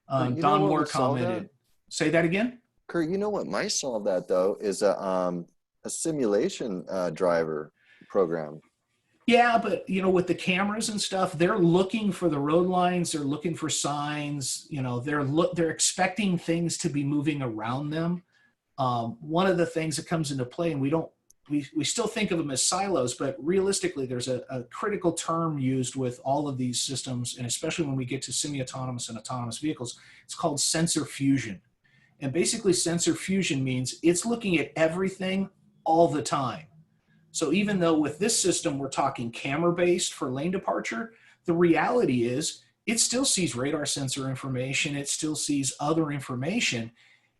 Don Moore commented. Say that again? Kurt, you know what might solve that though is a simulation driver program. Yeah, but you know, with the cameras and stuff, they're looking for the road lines, they're looking for signs, you know, they're expecting things to be moving around them. One of the things that comes into play, and we don't we still think of them as silos, but realistically, there's a critical term used with all of these systems, and especially when we get to semi-autonomous and autonomous vehicles, it's called sensor fusion. And basically, sensor fusion means it's looking at everything all the time. So even though with this system, we're talking camera-based for lane departure, the reality is it still sees radar sensor information. It still sees other information.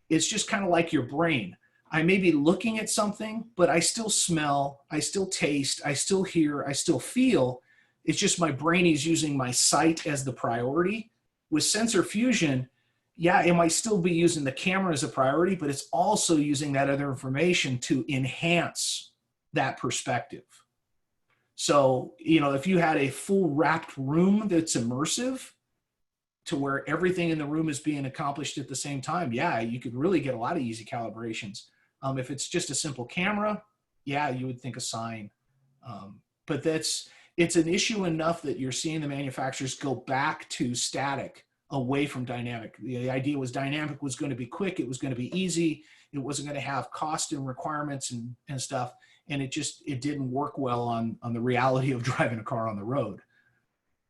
It's just kind of like your brain. I may be looking at something, but I still smell, I still taste, I still hear, I still feel. It's just my brain is using my sight as the priority. With sensor fusion, yeah, it might still be using the camera as a priority, but it's also using that other information to enhance that perspective. So, you know, if you had a full wrapped room that's immersive to where everything in the room is being accomplished at the same time, yeah, you could really get a lot of easy calibrations. If it's just a simple camera, yeah, you would think a sign. But it's an issue enough that you're seeing the manufacturers go back to static, away from dynamic. The idea was dynamic was going to be quick, it was going to be easy, it wasn't going to have cost and requirements and stuff. And it didn't work well on the reality of driving a car on the road.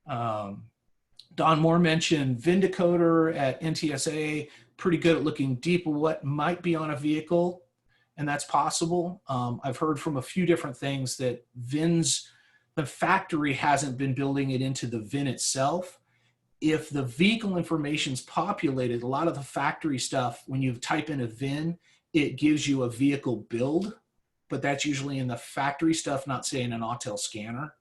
Don Moore mentioned Vindicoder at NTSA, pretty good at looking deep at what might be on a vehicle, and that's possible. I've heard from a few different things that VINs, the factory hasn't been building it into the VIN itself. If the vehicle information's populated, a lot of the factory stuff, when you type in a VIN, it gives you a vehicle build, but that's usually in the factory stuff, not say in an Autel scanner.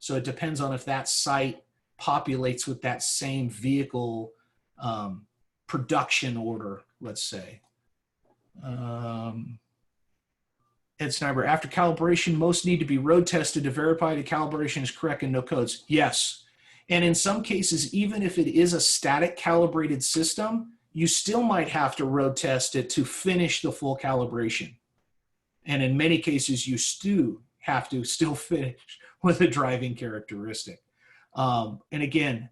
So it depends on if that site populates with that same vehicle production order, let's say. Ed Sniper, after calibration, most need to be road tested to verify the calibration is correct and no codes. Yes. And in some cases, even if it is a static calibrated system, you still might have to road test it to finish the full calibration. And in many cases, you still have to finish with a driving characteristic. And again,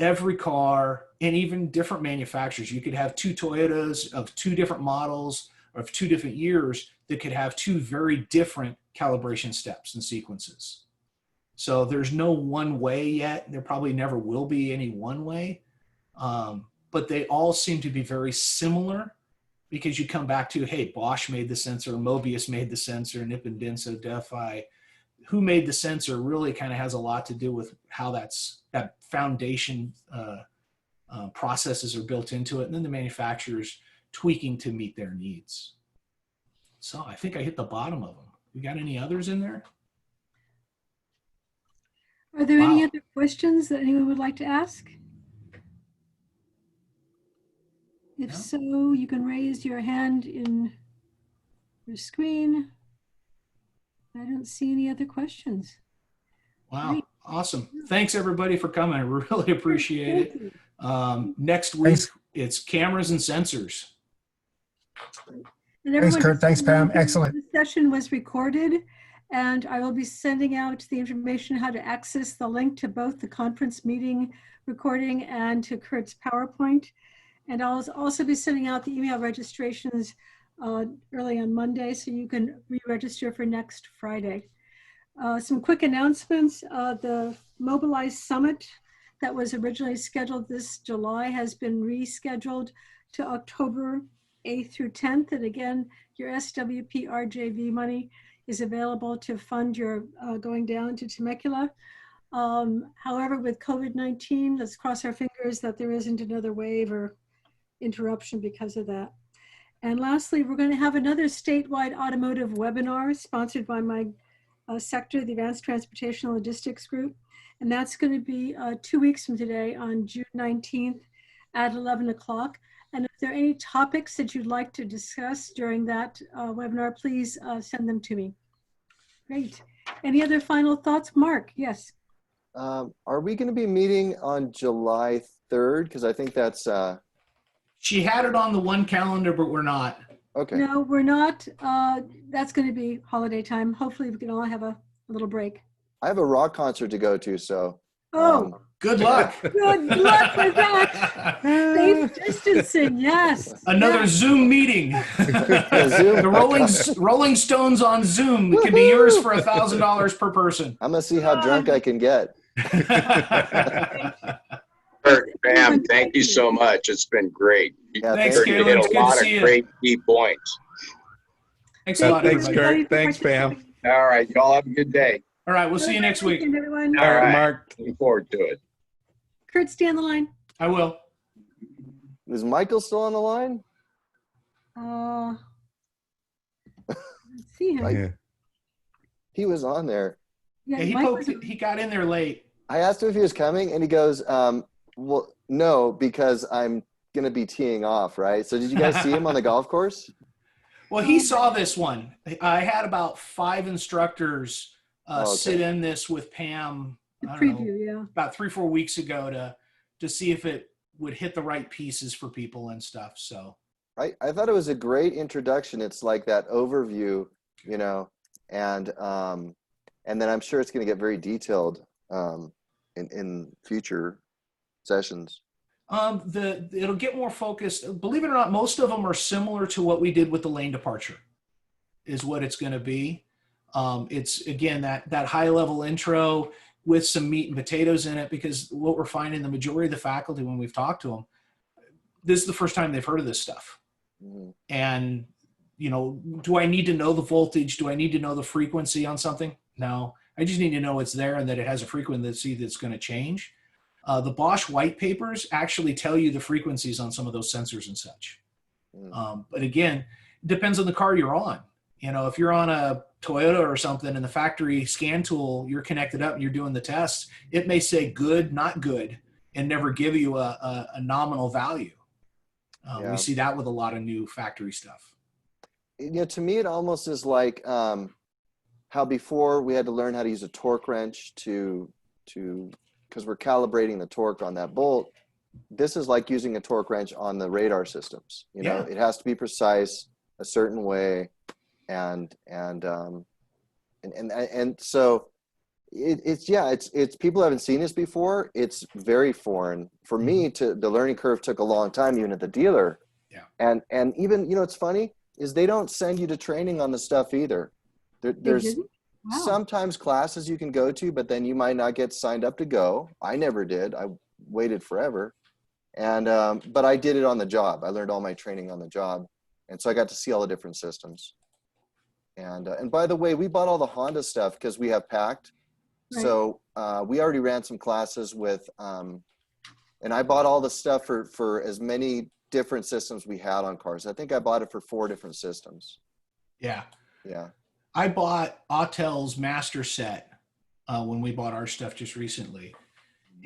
every car and even different manufacturers, you could have two Toyotas of two different models or of 2 different years that could have 2 very different calibration steps and sequences. So there's no one way yet. There probably never will be any one way, but they all seem to be very similar because you come back to, hey, Bosch made the sensor, Mobius made the sensor, Nippon Denso, Defy. Who made the sensor really kind of has a lot to do with how that foundation processes are built into it, and then the manufacturers tweaking to meet their needs. So I think I hit the bottom of them. You got any others in there? Are there any other questions that anyone would like to ask? If so, you can raise your hand in your screen. I don't see any other questions. Wow. Great. Awesome. Thanks everybody for coming. I really appreciate it. Next week, it's cameras and sensors. And Thanks, Kurt. Thanks, Pam. The Excellent. session was recorded, and I will be sending out the information how to access the link to both the conference meeting recording and to Kurt's PowerPoint. And I'll also be sending out the email registrations early on Monday, so you can re-register for next Friday. Some quick announcements. The Mobilize Summit that was originally scheduled this July has been rescheduled to October 8th through 10th. And again, your SWP RJV money is available to fund your going down to Temecula. However, with COVID-19, let's cross our fingers that there isn't another wave or interruption because of that. And lastly, we're going to have another statewide automotive webinar sponsored by my sector, the Advanced Transportation Logistics Group. And that's going to be 2 weeks from today on June 19th at 11 o'clock. And if there are any topics that you'd like to discuss during that webinar, please send them to me. Great. Any other final thoughts? Mark, yes. Are we going to be meeting on July 3rd? Because I think that's... She had it on the one calendar, but we're not. Okay. No, we're not. That's going to be holiday time. Hopefully we can all have a little break. I have a rock concert to go to, so... Oh, Good luck. Good luck with that. Safe distancing, yes. Another yes. Zoom meeting. Zoom. The Rolling Stones on Zoom can be yours for $1,000 per person. I'm gonna see how drunk I can get. Kurt, Pam, thank you so much. It's been great. Yeah, Thanks, Kurt, you Caleb. hit It's a good to lot see of you. great key points. Thanks a lot, Thanks, everybody. Kurt. Thanks, Pam. All right, y'all have a good day. All right, we'll see you next week. Everyone. All right, Mark. Looking forward to it. Kurt, stay on the line. I will. Is Michael still on the line? Let's see him. Like- Yeah. He was on there. Yeah, Yeah, he Mike poked. was- He got in there late. I asked him if he was coming, and he goes, "Well, no, because I'm gonna be teeing off, right?" So, did you guys see him on the golf course? Well, he saw this one. I had about 5 instructors okay. sit in this with Pam. the I don't know, preview, yeah. about 3-4 weeks ago to see if it would hit the right pieces for people and stuff. So I thought it was a great introduction. It's like that overview, you know, and then I'm sure it's going to get very detailed in future sessions. it'll get more focused. Believe it or not, most of them are similar to what we did with the lane departure, is what it's going to be. It's again that high level intro with some meat and potatoes in it, because what we're finding, the majority of the faculty, when we've talked to them, this is the first time they've heard of this stuff. Mm-hmm. And, you know, do I need to know the voltage? Do I need to know the frequency on something? No, I just need to know it's there and that it has a frequency that's going to change. The Bosch white papers actually tell you the frequencies on some of those sensors and such. But again, it depends on the car you're on. You know, if you're on a Toyota or something and the factory scan tool, you're connected up and you're doing the tests, it may say good, not good, and never give you a nominal value. Yeah. We see that with a lot of new factory stuff. You know, to me, it almost is like how before we had to learn how to use a torque wrench because we're calibrating the torque on that bolt. This is like using a torque wrench on the radar systems. You know, it has to be precise a certain way, and so it's people haven't seen this before. It's very foreign for me. The learning curve took a long time, even at the dealer. Yeah. And even, you know, it's funny is they don't send you to training on the stuff either. There's sometimes classes you can go to, but then you might not get signed up to go. I never did. I waited forever. And but I did it on the job. I learned all my training on the job. And so I got to see all the different systems. And by the way, we bought all the Honda stuff because we have packed. Right. So we already ran some classes with, and I bought all the stuff for as many different systems we had on cars. I think I bought it for 4 different systems. Yeah. Yeah. I bought Autel's master set when we bought our stuff just recently.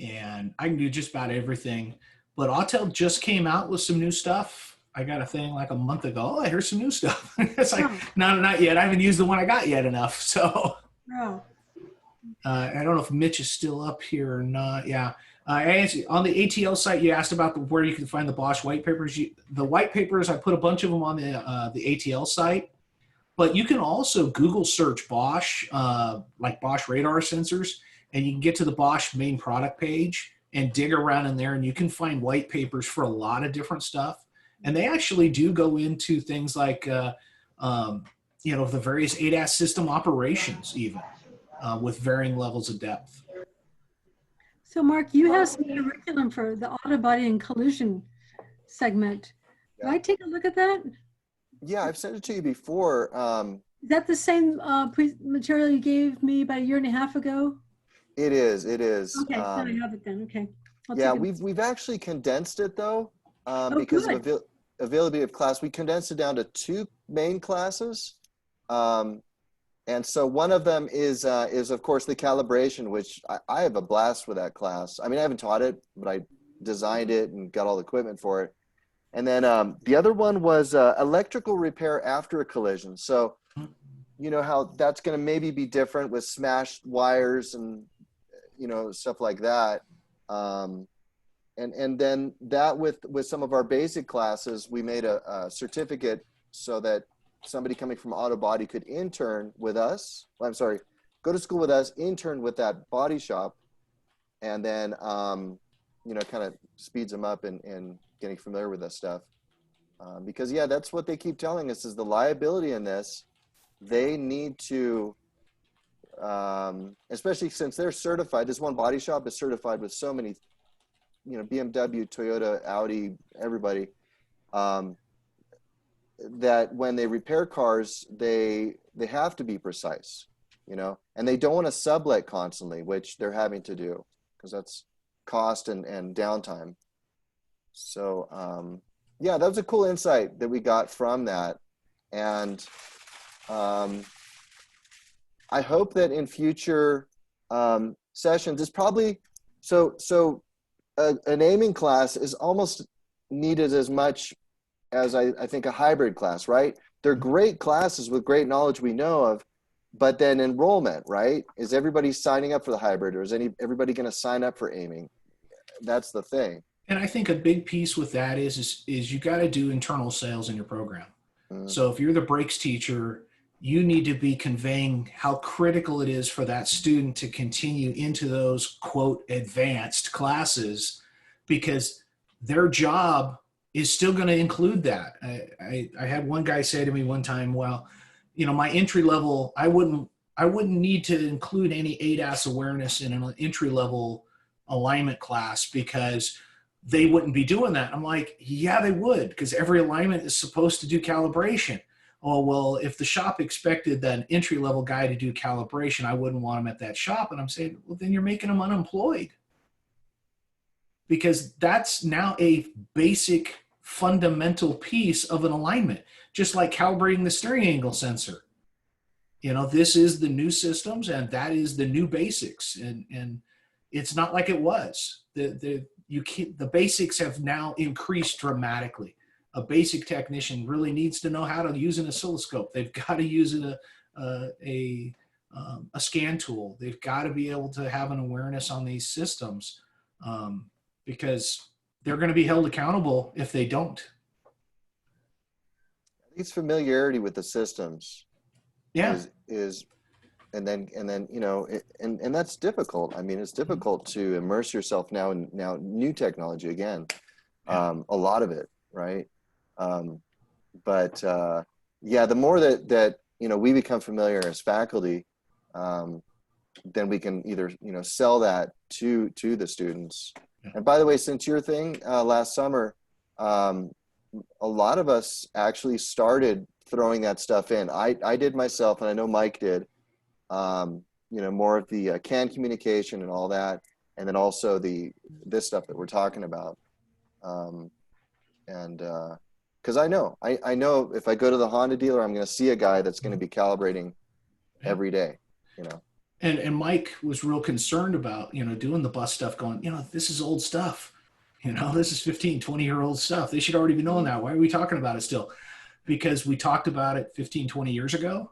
And I can do just about everything. But Autel just came out with some new stuff. I got a thing like a month ago. Oh, here's some new stuff. It's like, no, not yet. I haven't used the one I got yet enough. So I don't know if Mitch is still up here or not. Yeah. I answered, on the ATL site, you asked about where you can find the Bosch white papers. The white papers, I put a bunch of them on the ATL site. But you can also Google search Bosch, like Bosch radar sensors, and you can get to the Bosch main product page and dig around in there, and you can find white papers for a lot of different stuff. And they actually do go into things like, you know, the various ADAS system operations, even with varying levels of depth. So, Mark, you have some curriculum for the auto body and collision segment. Can I take a look at that? Yeah, I've sent it to you before. Is that the same material you gave me about 1.5 years ago? It is. It is. Okay, so I have it then. Okay. Yeah, we've actually condensed it though, because of availability of class. We condensed it down to 2 main classes, and so one of them is of course the calibration, which I have a blast with that class. I mean, I haven't taught it, but I designed it and got all the equipment for it. And then the other one was electrical repair after a collision. So, you know how that's going to maybe be different with smashed wires and, you know, stuff like that. And then that with some of our basic classes, we made a certificate so that somebody coming from auto body could intern with us. Well, I'm sorry, go to school with us, intern with that body shop. and then kind of speeds them up in getting familiar with this stuff. Because yeah, that's what they keep telling us is the liability in this. They need to, especially since they're certified. This one body shop is certified with so many, BMW, Toyota, Audi, everybody. That when they repair cars, they have to be precise, and they don't want to sublet constantly, which they're having to do because that's cost and downtime. So yeah, that was a cool insight that we got from that. And I hope that in future sessions, it's probably, an aiming class is almost needed as much as I think a hybrid class, right? They're great classes with great knowledge we know of, but then enrollment, right? Is everybody signing up for the hybrid, or is everybody going to sign up for aiming? That's the thing. And I think a big piece with that is you got to do internal sales in your program. So if you're the brakes teacher, you need to be conveying how critical it is for that student to continue into those quote advanced classes, because their job is still going to include that. I had one guy say to me one time, well, my entry level, I wouldn't need to include any ADAS awareness in an entry level alignment class because they wouldn't be doing that. I'm like, yeah, they would, because every alignment is supposed to do calibration. Oh, well, if the shop expected that entry-level guy to do calibration, I wouldn't want him at that shop. And I'm saying, well, then you're making him unemployed, because that's now a basic fundamental piece of an alignment, just like calibrating the steering angle sensor. This is the new systems, and that is the new basics. And it's not like it was. The basics have now increased dramatically. A basic technician really needs to know how to use an oscilloscope. They've got to use a scan tool. They've got to be able to have an awareness on these systems, because they're going to be held accountable if they don't. It's familiarity with the systems. Yeah. And then and that's difficult. I mean, it's difficult to immerse yourself now in new technology again. A lot of it, right? But yeah, the more that we become familiar as faculty, then we can either sell that to the students. Yeah. And by the way, since your thing last summer, a lot of us actually started throwing that stuff in. I did myself, and I know Mike did. More of the CAN communication and all that, and then also this stuff that we're talking about. Because I know if I go to the Honda dealer, I'm going to see a guy that's going to be calibrating every day. And Mike was real concerned about doing the bus stuff, going, this is old stuff. This is 15, 20-year-old stuff. They should already be knowing that. Why are we talking about it still? Because we talked about it 15, 20 years ago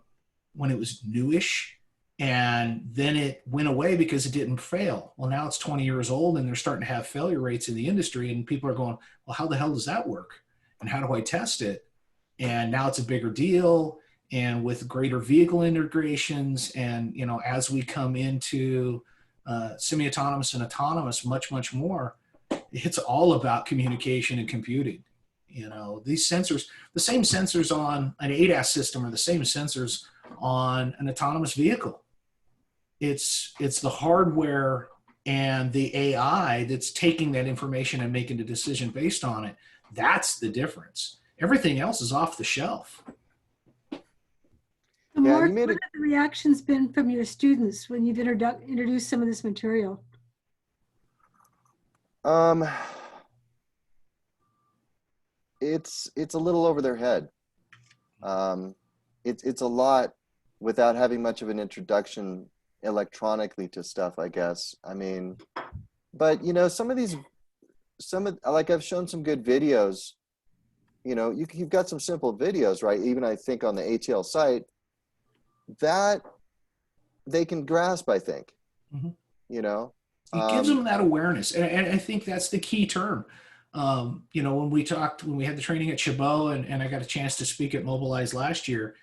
when it was newish. And then it went away because it didn't fail. Well, now it's 20 years old and they're starting to have failure rates in the industry, and people are going, well, how the hell does that work? And how do I test it? And now it's a bigger deal, and with greater vehicle integrations. And, as we come into semi-autonomous and autonomous much, much more, it's all about communication and computing. These sensors, the same sensors on an ADAS system are the same sensors on an autonomous vehicle. It's the hardware and the AI that's taking that information and making a decision based on it. That's the difference. Everything else is off the shelf. Mark, what have the reactions been from your students when you've introduced some of this material? It's a little over their head. It's a lot without having much of an introduction electronically to stuff, I guess. I mean, but like I've shown some good videos. You've got some simple videos, right? Even I think on the ATL site that they can grasp, I think. Mm-hmm. It gives them that awareness, and I think that's the key term. When we had the training at Chabot, and I got a chance to speak at Mobilize last year,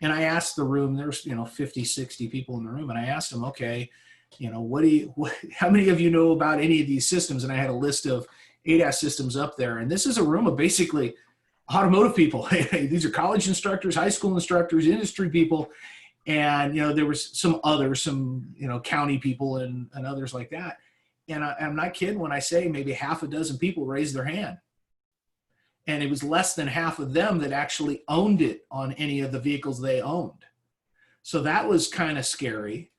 and I asked the room, there's 50, 60 people in the room, and I asked them, okay, You know, how many of you know about any of these systems? And I had a list of ADAS systems up there. And this is a room of basically automotive people. These are college instructors, high school instructors, industry people. And, you know, there was some others, you know, county people and others like that. And I'm not kidding when I say maybe half a dozen people raised their hand. And it was less than half of them that actually owned it on any of the vehicles they owned. So that was kind of scary.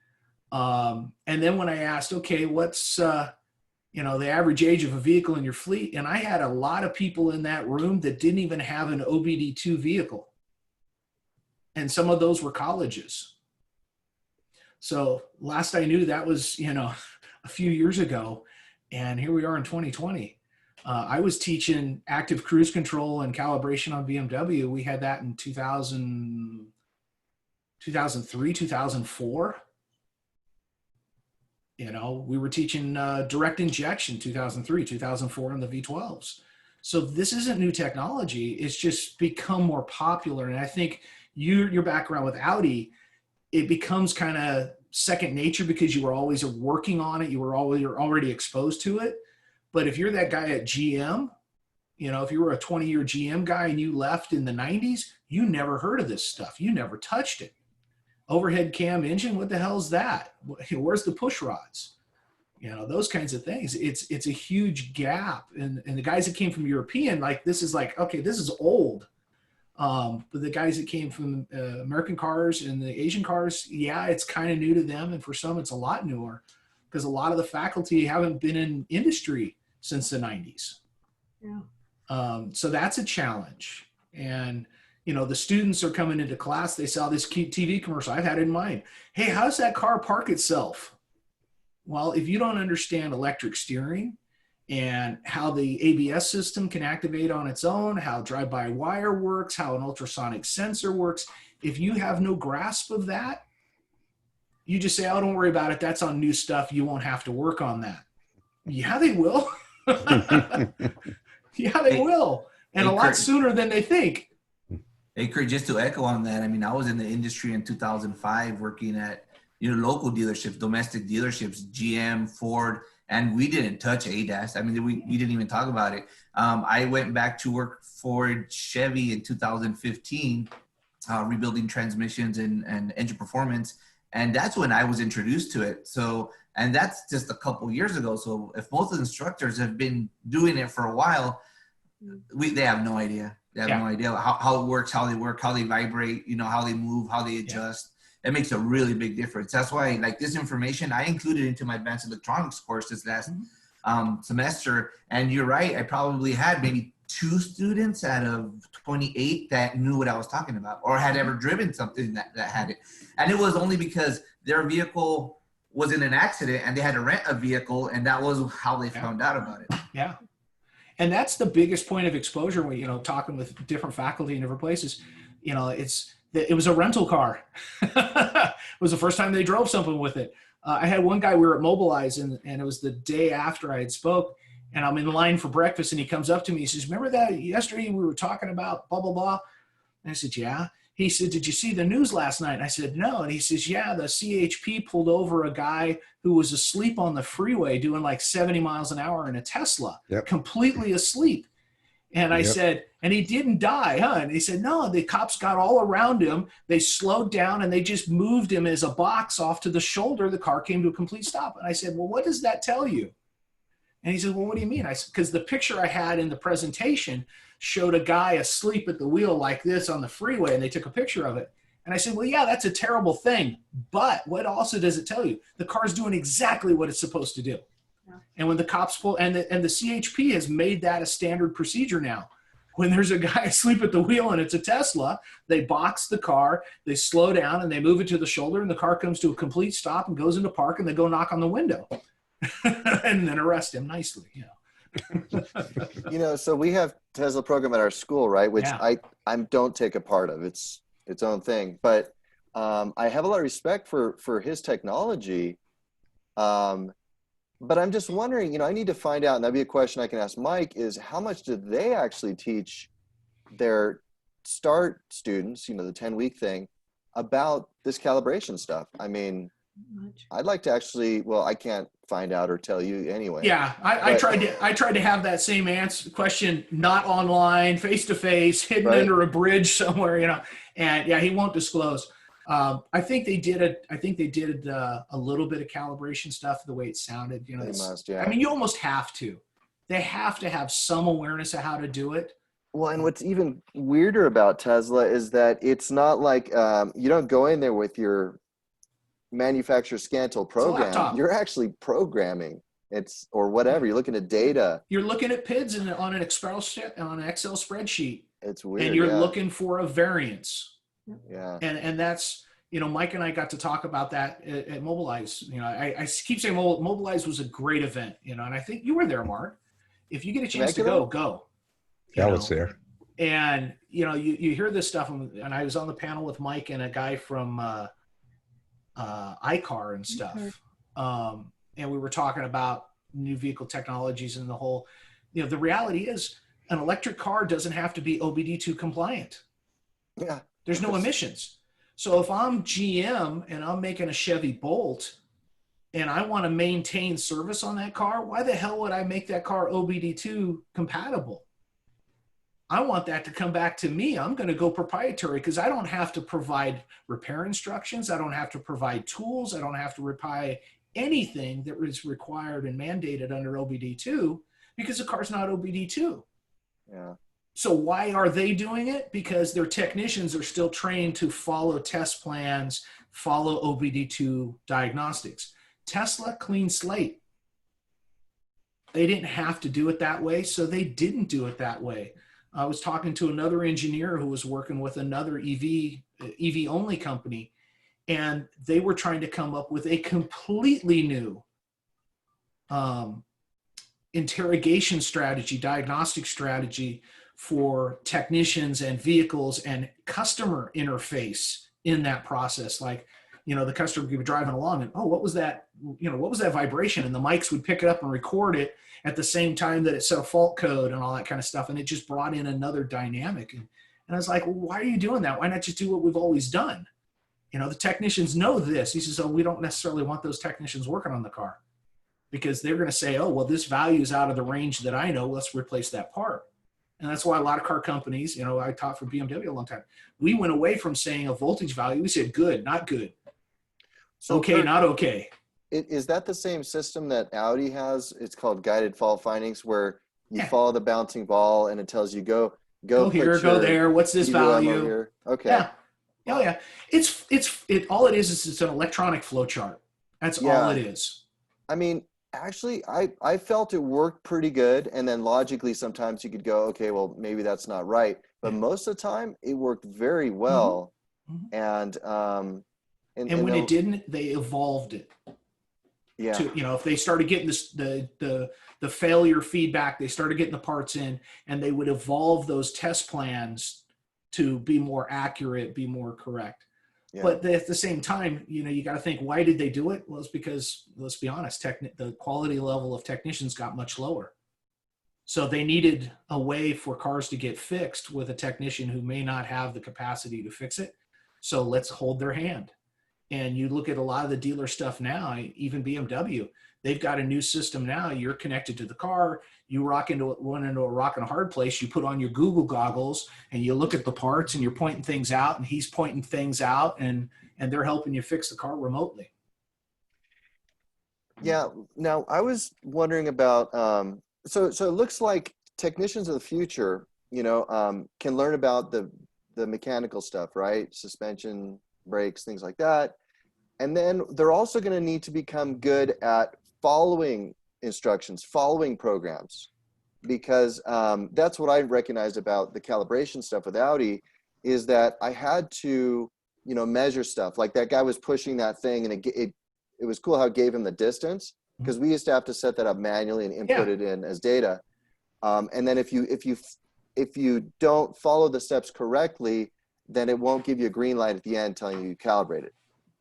And then when I asked, okay, what's, you know, the average age of a vehicle in your fleet? And I had a lot of people in that room that didn't even have an OBD2 vehicle. And some of those were colleges. So last I knew, that was, you know, a few years ago. And here we are in 2020. I was teaching active cruise control and calibration on BMW. We had that in 2003, 2004. You know, we were teaching direct injection 2003, 2004 on the V12s. So this isn't new technology. It's just become more popular. And I think your background with Audi, it becomes kind of second nature because you were always working on it. You're already exposed to it. But if you're that guy at GM, you know, if you were a 20-year GM guy and you left in the 90s, you never heard of this stuff. You never touched it. Overhead cam engine, what the hell is that? Where's the push rods? You know, those kinds of things. It's a huge gap. And the guys that came from European, like, this is like, okay, this is old. But the guys that came from American cars and the Asian cars, yeah, it's kind of new to them. And for some, it's a lot newer because a lot of the faculty haven't been in industry since the 90s. Yeah. So that's a challenge. And, you know, the students are coming into class, they saw this cute TV commercial. I've had it in mind. Hey, how does that car park itself? Well, if you don't understand electric steering and how the ABS system can activate on its own, how drive-by-wire works, how an ultrasonic sensor works, if you have no grasp of that, you just say, oh, don't worry about it. That's on new stuff. You won't have to work on that. Yeah, they will. Yeah, they will. And a lot sooner than they think. Hey, Kurt, just to echo on that, I mean, I was in the industry in 2005 working at, you know, local dealerships, domestic dealerships, GM, Ford, and we didn't touch ADAS. I mean, we didn't even talk about it. I went back to work for Chevy in 2015, rebuilding transmissions and engine performance. And that's when I was introduced to it. So, and that's just a couple years ago. So if most of the instructors have been doing it for a while, they have no idea. They have no idea how it works, how they work, how they vibrate, you know, how they move, how they adjust. It makes a really big difference. That's why, like, this information, I included into my advanced electronics course this last semester. And you're right, I probably had maybe 2 students out of 28 that knew what I was talking about or had ever driven something that had it. And it was only because their vehicle was in an accident and they had to rent a vehicle, and that was how they found out about it. Yeah. And that's the biggest point of exposure when, you know, talking with different faculty in different places, you know, it was a rental car. It was the first time they drove something with it. I had one guy, we were at Mobilize, and it was the day after I had spoke, and I'm in line for breakfast, and he comes up to me, he says, remember that yesterday we were talking about blah, blah, blah? And I said, yeah. He said, did you see the news last night? And I said, no. And he says, yeah, the CHP pulled over a guy who was asleep on the freeway doing like 70 miles an hour in a Tesla, completely asleep. And I said, and he didn't die, huh? And he said, no, the cops got all around him. They slowed down and they just moved him as a box off to the shoulder. The car came to a complete stop. And I said, well, what does that tell you? And he said, well, what do you mean? I said, because the picture I had in the presentation showed a guy asleep at the wheel like this on the freeway, and they took a picture of it. And I said, well, yeah, that's a terrible thing. But what also does it tell you? The car's doing exactly what it's supposed to do. Yeah. And when the cops pull, and the CHP has made that a standard procedure now. When there's a guy asleep at the wheel and it's a Tesla, they box the car, they slow down, and they move it to the shoulder, and the car comes to a complete stop and goes into park, and they go knock on the window and then arrest him nicely, you know. You know, so we have Tesla program at our school, right? Which I don't take a part of. It's its own thing. But I have a lot of respect for his technology. But I'm just wondering, you know, I need to find out, and that'd be a question I can ask Mike, is how much do they actually teach their start students, you know, the 10-week thing, about this calibration stuff? I mean, Much. I'd like to actually, well, I can't find out or tell you anyway. Yeah, I tried to have that same question, not online, face to face, hidden Right. under a bridge somewhere, and yeah, he won't disclose. I think they did a little bit of calibration stuff the way it sounded. They must, yeah. I mean, you almost have to. They have to have some awareness of how to do it. Well, and what's even weirder about Tesla is that it's not like you don't go in there with your manufacturer scan tool program. laptop. You're actually programming. Or whatever. You're looking at data. You're looking at PIDs on an Excel spreadsheet. It's weird. And you're looking for a variance. Yeah. And that's, Mike and I got to talk about that at Mobilize. I keep saying Mobilize was a great event, and I think you were there, Mark. If you get a chance to go. Yeah, I was there. And, you hear this stuff, and I was on the panel with Mike and a guy from iCar and stuff. And we were talking about new vehicle technologies and the whole, the reality is an electric car doesn't have to be OBD2 compliant. Yeah. There's no emissions. So if I'm GM and I'm making a Chevy Bolt and I want to maintain service on that car, why the hell would I make that car OBD2 compatible? I want that to come back to me. I'm going to go proprietary because I don't have to provide repair instructions. I don't have to provide tools. I don't have to provide anything that is required and mandated under OBD2 because the car's not OBD2. Yeah. So why are they doing it? Because their technicians are still trained to follow test plans, follow OBD2 diagnostics. Tesla, clean slate. They didn't have to do it that way, so they didn't do it that way. I was talking to another engineer who was working with another EV only company, and they were trying to come up with a completely new interrogation strategy, diagnostic strategy for technicians and vehicles and customer interface in that process. Like, the customer would be driving along and, oh, what was that? What was that vibration? And the mics would pick it up and record it at the same time that it set a fault code and all that kind of stuff. And it just brought in another dynamic. And I was like, well, why are you doing that? Why not just do what we've always done? The technicians know this. He says, oh, we don't necessarily want those technicians working on the car because they're going to say, oh, well, this value is out of the range that I know. Let's replace that part. And that's why a lot of car companies, I taught for BMW a long time. We went away from saying a voltage value. We said good, not good. So okay, Kurt, not okay. Is that the same system that Audi has? It's called guided fault findings, where you follow the bouncing ball and it tells you go here, go there. What's this value? Here. Okay. Yeah. Oh yeah. It's all it is it's an electronic flow chart. That's all it is. I mean, actually, I felt it worked pretty good, and then logically sometimes you could go, okay, well, maybe that's not right, but most of the time it worked very well. Mm-hmm. And when it didn't, they evolved it. Yeah. To, if they started getting the failure feedback, they started getting the parts in, and they would evolve those test plans to be more accurate, be more correct. Yeah. But at the same time, you got to think, why did they do it? Well, it's because, let's be honest, the quality level of technicians got much lower. So they needed a way for cars to get fixed with a technician who may not have the capacity to fix it. So let's hold their hand. And you look at a lot of the dealer stuff now, even BMW, they've got a new system now. You're connected to the car. You run into a rock and a hard place. You put on your Google goggles and you look at the parts and you're pointing things out and he's pointing things out and they're helping you fix the car remotely. Yeah. Now I was wondering about, so it looks like technicians of the future, can learn about the mechanical stuff, right? Suspension, brakes, things like that. And then they're also going to need to become good at following instructions, following programs, because that's what I recognized about the calibration stuff with Audi is that I had to, measure stuff. Like that guy was pushing that thing and it was cool how it gave him the distance, because we used to have to set that up manually and input it in as data. And then if you don't follow the steps correctly, then it won't give you a green light at the end telling you calibrate it.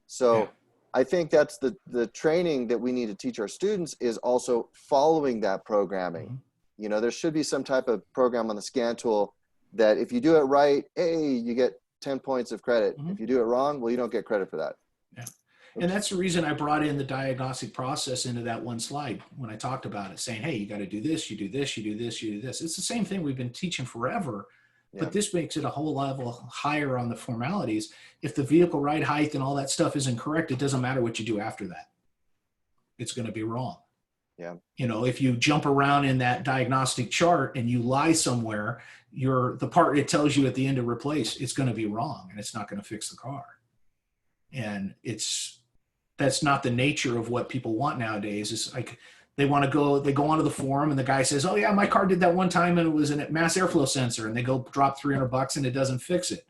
So I think that's the training that we need to teach our students is also following that programming. There should be some type of program on the scan tool that if you do it right, hey, you get 10 points of credit. If you do it wrong, well, you don't get credit for that. Yeah. And that's the reason I brought in the diagnostic process into that one slide when I talked about it, saying, hey, you got to do this, you do this, you do this, you do this. It's the same thing we've been teaching forever, but this makes it a whole level higher on the formalities. If the vehicle ride height and all that stuff isn't correct, it doesn't matter what you do after that. It's going to be wrong. Yeah. You know, if you jump around in that diagnostic chart and you lie somewhere, the part it tells you at the end to replace, it's going to be wrong and it's not going to fix the car. And that's not the nature of what people want nowadays. It's like they go onto the forum and the guy says, oh yeah, my car did that one time and it was a mass airflow sensor, and they go drop $300 and it doesn't fix it.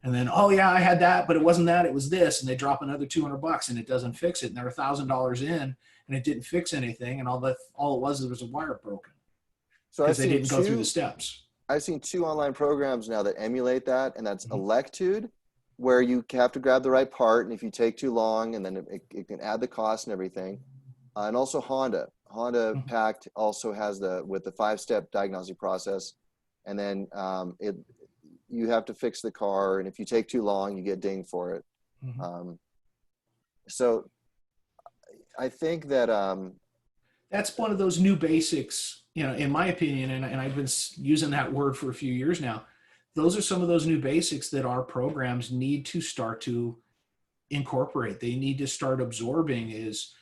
And then, oh yeah, I had that, but it wasn't that, it was this. And they drop another $200 and it doesn't fix it. And they're $1,000 in and it didn't fix anything. And all it was a wire broken. So because they didn't go through the steps. I've seen 2 online programs now that emulate that, and that's Electude, where you have to grab the right part, and if you take too long, and then it can add the cost and everything. And also Honda Pact also has with the 5-step diagnostic process, and then you have to fix the car, and if you take too long, you get dinged for it. So I think that that's one of those new basics, you know, in my opinion, and I've been using that word for a few years now. Those are some of those new basics that our programs need to start to incorporate. They need to start absorbing is,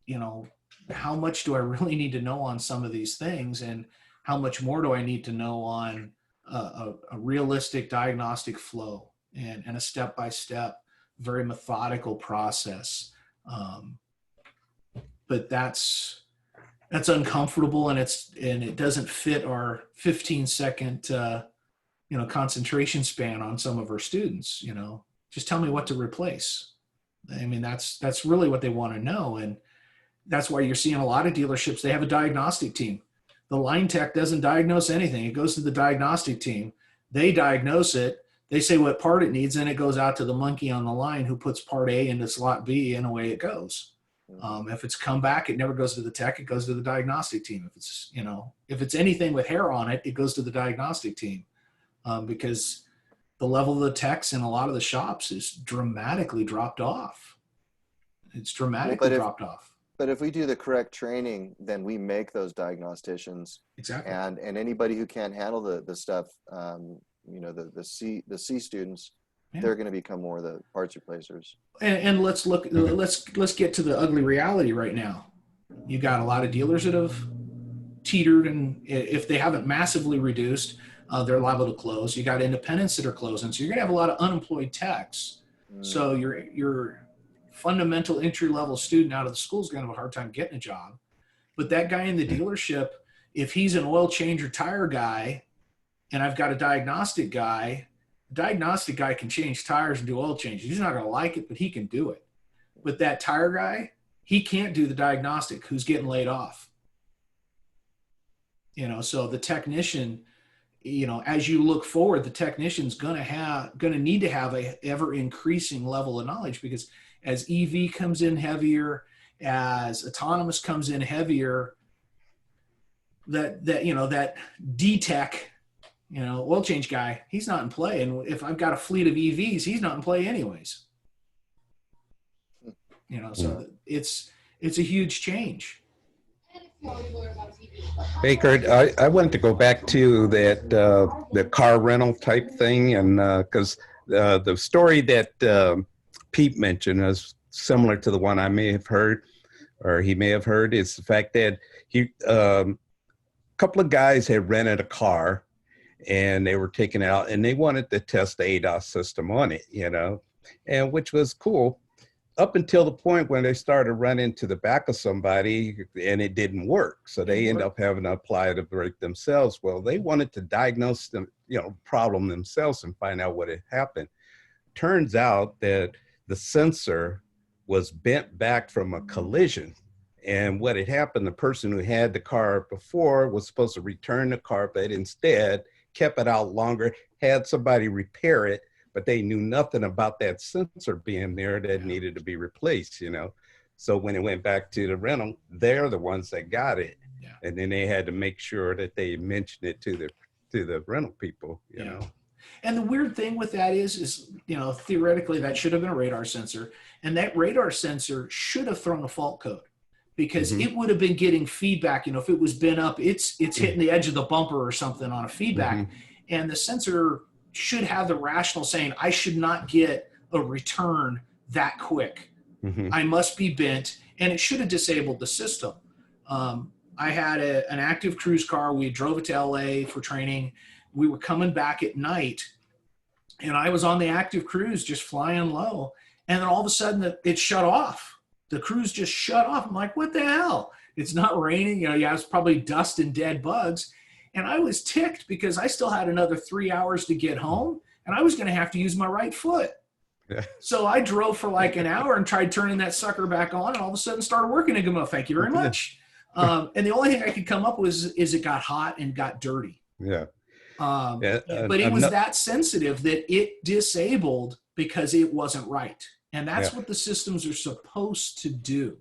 you know, how much do I really need to know on some of these things, and how much more do I need to know on a realistic diagnostic flow and a step-by-step, very methodical process. But that's uncomfortable, and it doesn't fit our 15-second concentration span on some of our students. You know, just tell me what to replace. I mean, that's really what they want to know, and that's why you're seeing a lot of dealerships. They have a diagnostic team. The line tech doesn't diagnose anything. It goes to the diagnostic team. They diagnose it. They say what part it needs, and it goes out to the monkey on the line who puts part A into slot B, and away it goes. If it's come back, it never goes to the tech, it goes to the diagnostic team. If it's anything with hair on it, it goes to the diagnostic team, because the level of the techs in a lot of the shops is dramatically dropped off. It's dramatically dropped off. But if we do the correct training, then we make those diagnosticians. Exactly. And anybody who can't handle the stuff, the C students, they're going to become more the parts replacers. And let's get to the ugly reality right now. You got a lot of dealers that have teetered, and if they haven't massively reduced, they're liable to close. You got independents that are closing, so you're going to have a lot of unemployed techs. So your fundamental entry-level student out of the school is going to have a hard time getting a job. But that guy in the dealership, if he's an oil change or tire guy, and I've got a diagnostic guy can change tires and do oil changes. He's not going to like it, but he can do it. But that tire guy, he can't do the diagnostic, who's getting laid off. So the technician, as you look forward, the technician's going to need to have a ever increasing level of knowledge, because as EV comes in heavier, as autonomous comes in heavier, that D-Tech, oil change guy, he's not in play. And if I've got a fleet of EVs, he's not in play anyways. So it's a huge change. Hey, Kurt, I wanted to go back to that the car rental type thing, and because the story that Pete mentioned is similar to the one I may have heard, or he may have heard, is the fact that a couple of guys had rented a car, and they were taking it out, and they wanted to test the ADAS system on it, and which was cool, up until the point when they started running into the back of somebody and it didn't work. So they end up having to apply the brake themselves. Well, they wanted to diagnose the problem themselves and find out what had happened. Turns out that the sensor was bent back from a collision. And what had happened, the person who had the car before was supposed to return the car, but instead kept it out longer, had somebody repair it, but they knew nothing about that sensor being there that needed to be replaced, So when it went back to the rental, they're the ones that got it. Yeah. And then they had to make sure that they mentioned it to the rental people, And the weird thing with that is, you know, theoretically that should have been a radar sensor, and that radar sensor should have thrown a fault code, because it would have been getting feedback. You know, if it was bent up, it's hitting the edge of the bumper or something on a feedback, and the sensor should have the rational saying, I should not get a return that quick. I must be bent, and it should have disabled the system. I had an active cruise car. We drove it to LA for training. We were coming back at night, and I was on the active cruise just flying low. And then all of a sudden it shut off. The cruise just shut off. I'm like, what the hell? It's not raining. You know, yeah, it's probably dust and dead bugs. And I was ticked because I still had another 3 hours to get home, and I was going to have to use my right foot. So I drove for like an hour and tried turning that sucker back on, and all of a sudden started working again. Oh, thank you very much. And the only thing I could come up with is it got hot and got dirty. But it was that sensitive that it disabled because it wasn't right. And that's what the systems are supposed to do.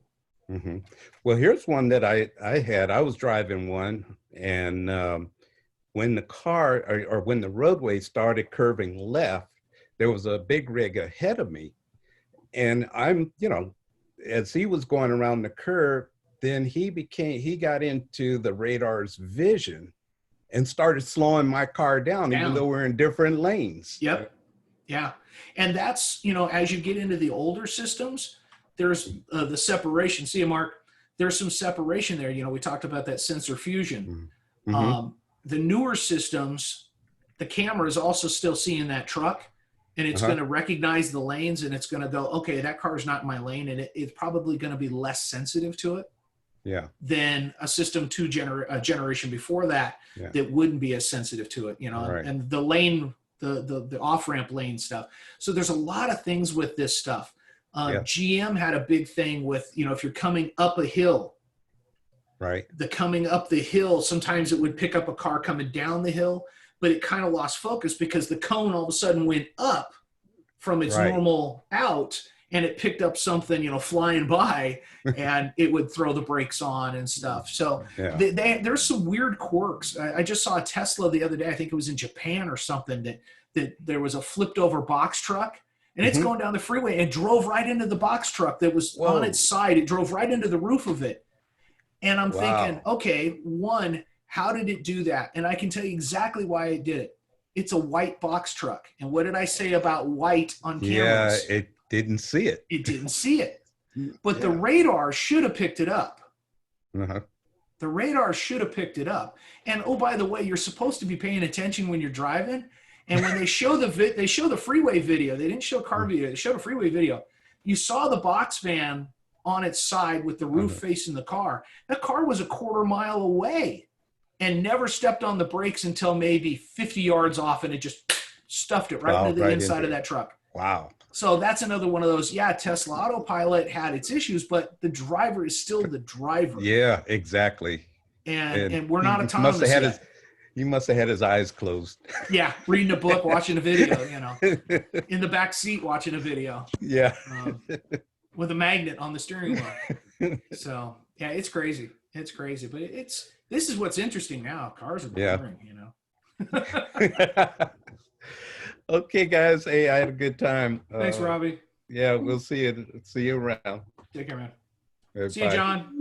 Well, here's one that I had. I was driving one, and when the car or when the roadway started curving left, there was a big rig ahead of me. And I'm, you know, as he was going around the curve, then he got into the radar's vision and started slowing my car down. Even though we're in different lanes. Yeah. And that's, you know, as you get into the older systems, there's the separation. See, Mark, there's some separation there. You know, we talked about that sensor fusion. The newer systems, the camera is also still seeing that truck, and it's going to recognize the lanes, and it's going to go, okay, that car's not in my lane, and it's probably going to be less sensitive to it than a system generation before that that wouldn't be as sensitive to it, you know. And the lane, the off-ramp lane stuff. So there's a lot of things with this stuff. GM had a big thing with, you know, if you're coming up a hill, the coming up the hill, sometimes it would pick up a car coming down the hill, but it kind of lost focus because the cone all of a sudden went up from its normal out, and it picked up something, you know, flying by, and it would throw the brakes on and stuff. So there's some weird quirks. I just saw a Tesla the other day. I think it was in Japan or something, that there was a flipped over box truck, and it's going down the freeway and drove right into the box truck that was on its side. It drove right into the roof of it. And I'm thinking, okay, one, how did it do that? And I can tell you exactly why it did it. It's a white box truck. And what did I say about white on cameras? Yeah, it didn't see it. It didn't see it. But the radar should have picked it up. The radar should have picked it up. And oh, by the way, you're supposed to be paying attention when you're driving. And when they show the freeway video, they didn't show car video, they showed a freeway video. You saw the box van on its side with the roof facing the car. That car was a quarter mile away and never stepped on the brakes until maybe 50 yards off, and it just stuffed it right into the inside of that truck. So that's another one of those, Tesla Autopilot had its issues, but the driver is still the driver. Yeah, exactly. And we're not autonomous yet. He must have had his eyes closed. Yeah, reading a book, watching a video, you know, in the back seat watching a video. With a magnet on the steering wheel. So yeah, it's crazy. It's crazy, but this is what's interesting now. Cars are boring, you know. Okay, guys. Hey, I had a good time. Thanks, Robbie. Yeah, we'll see you around. Take care, man. Bye. See you, John.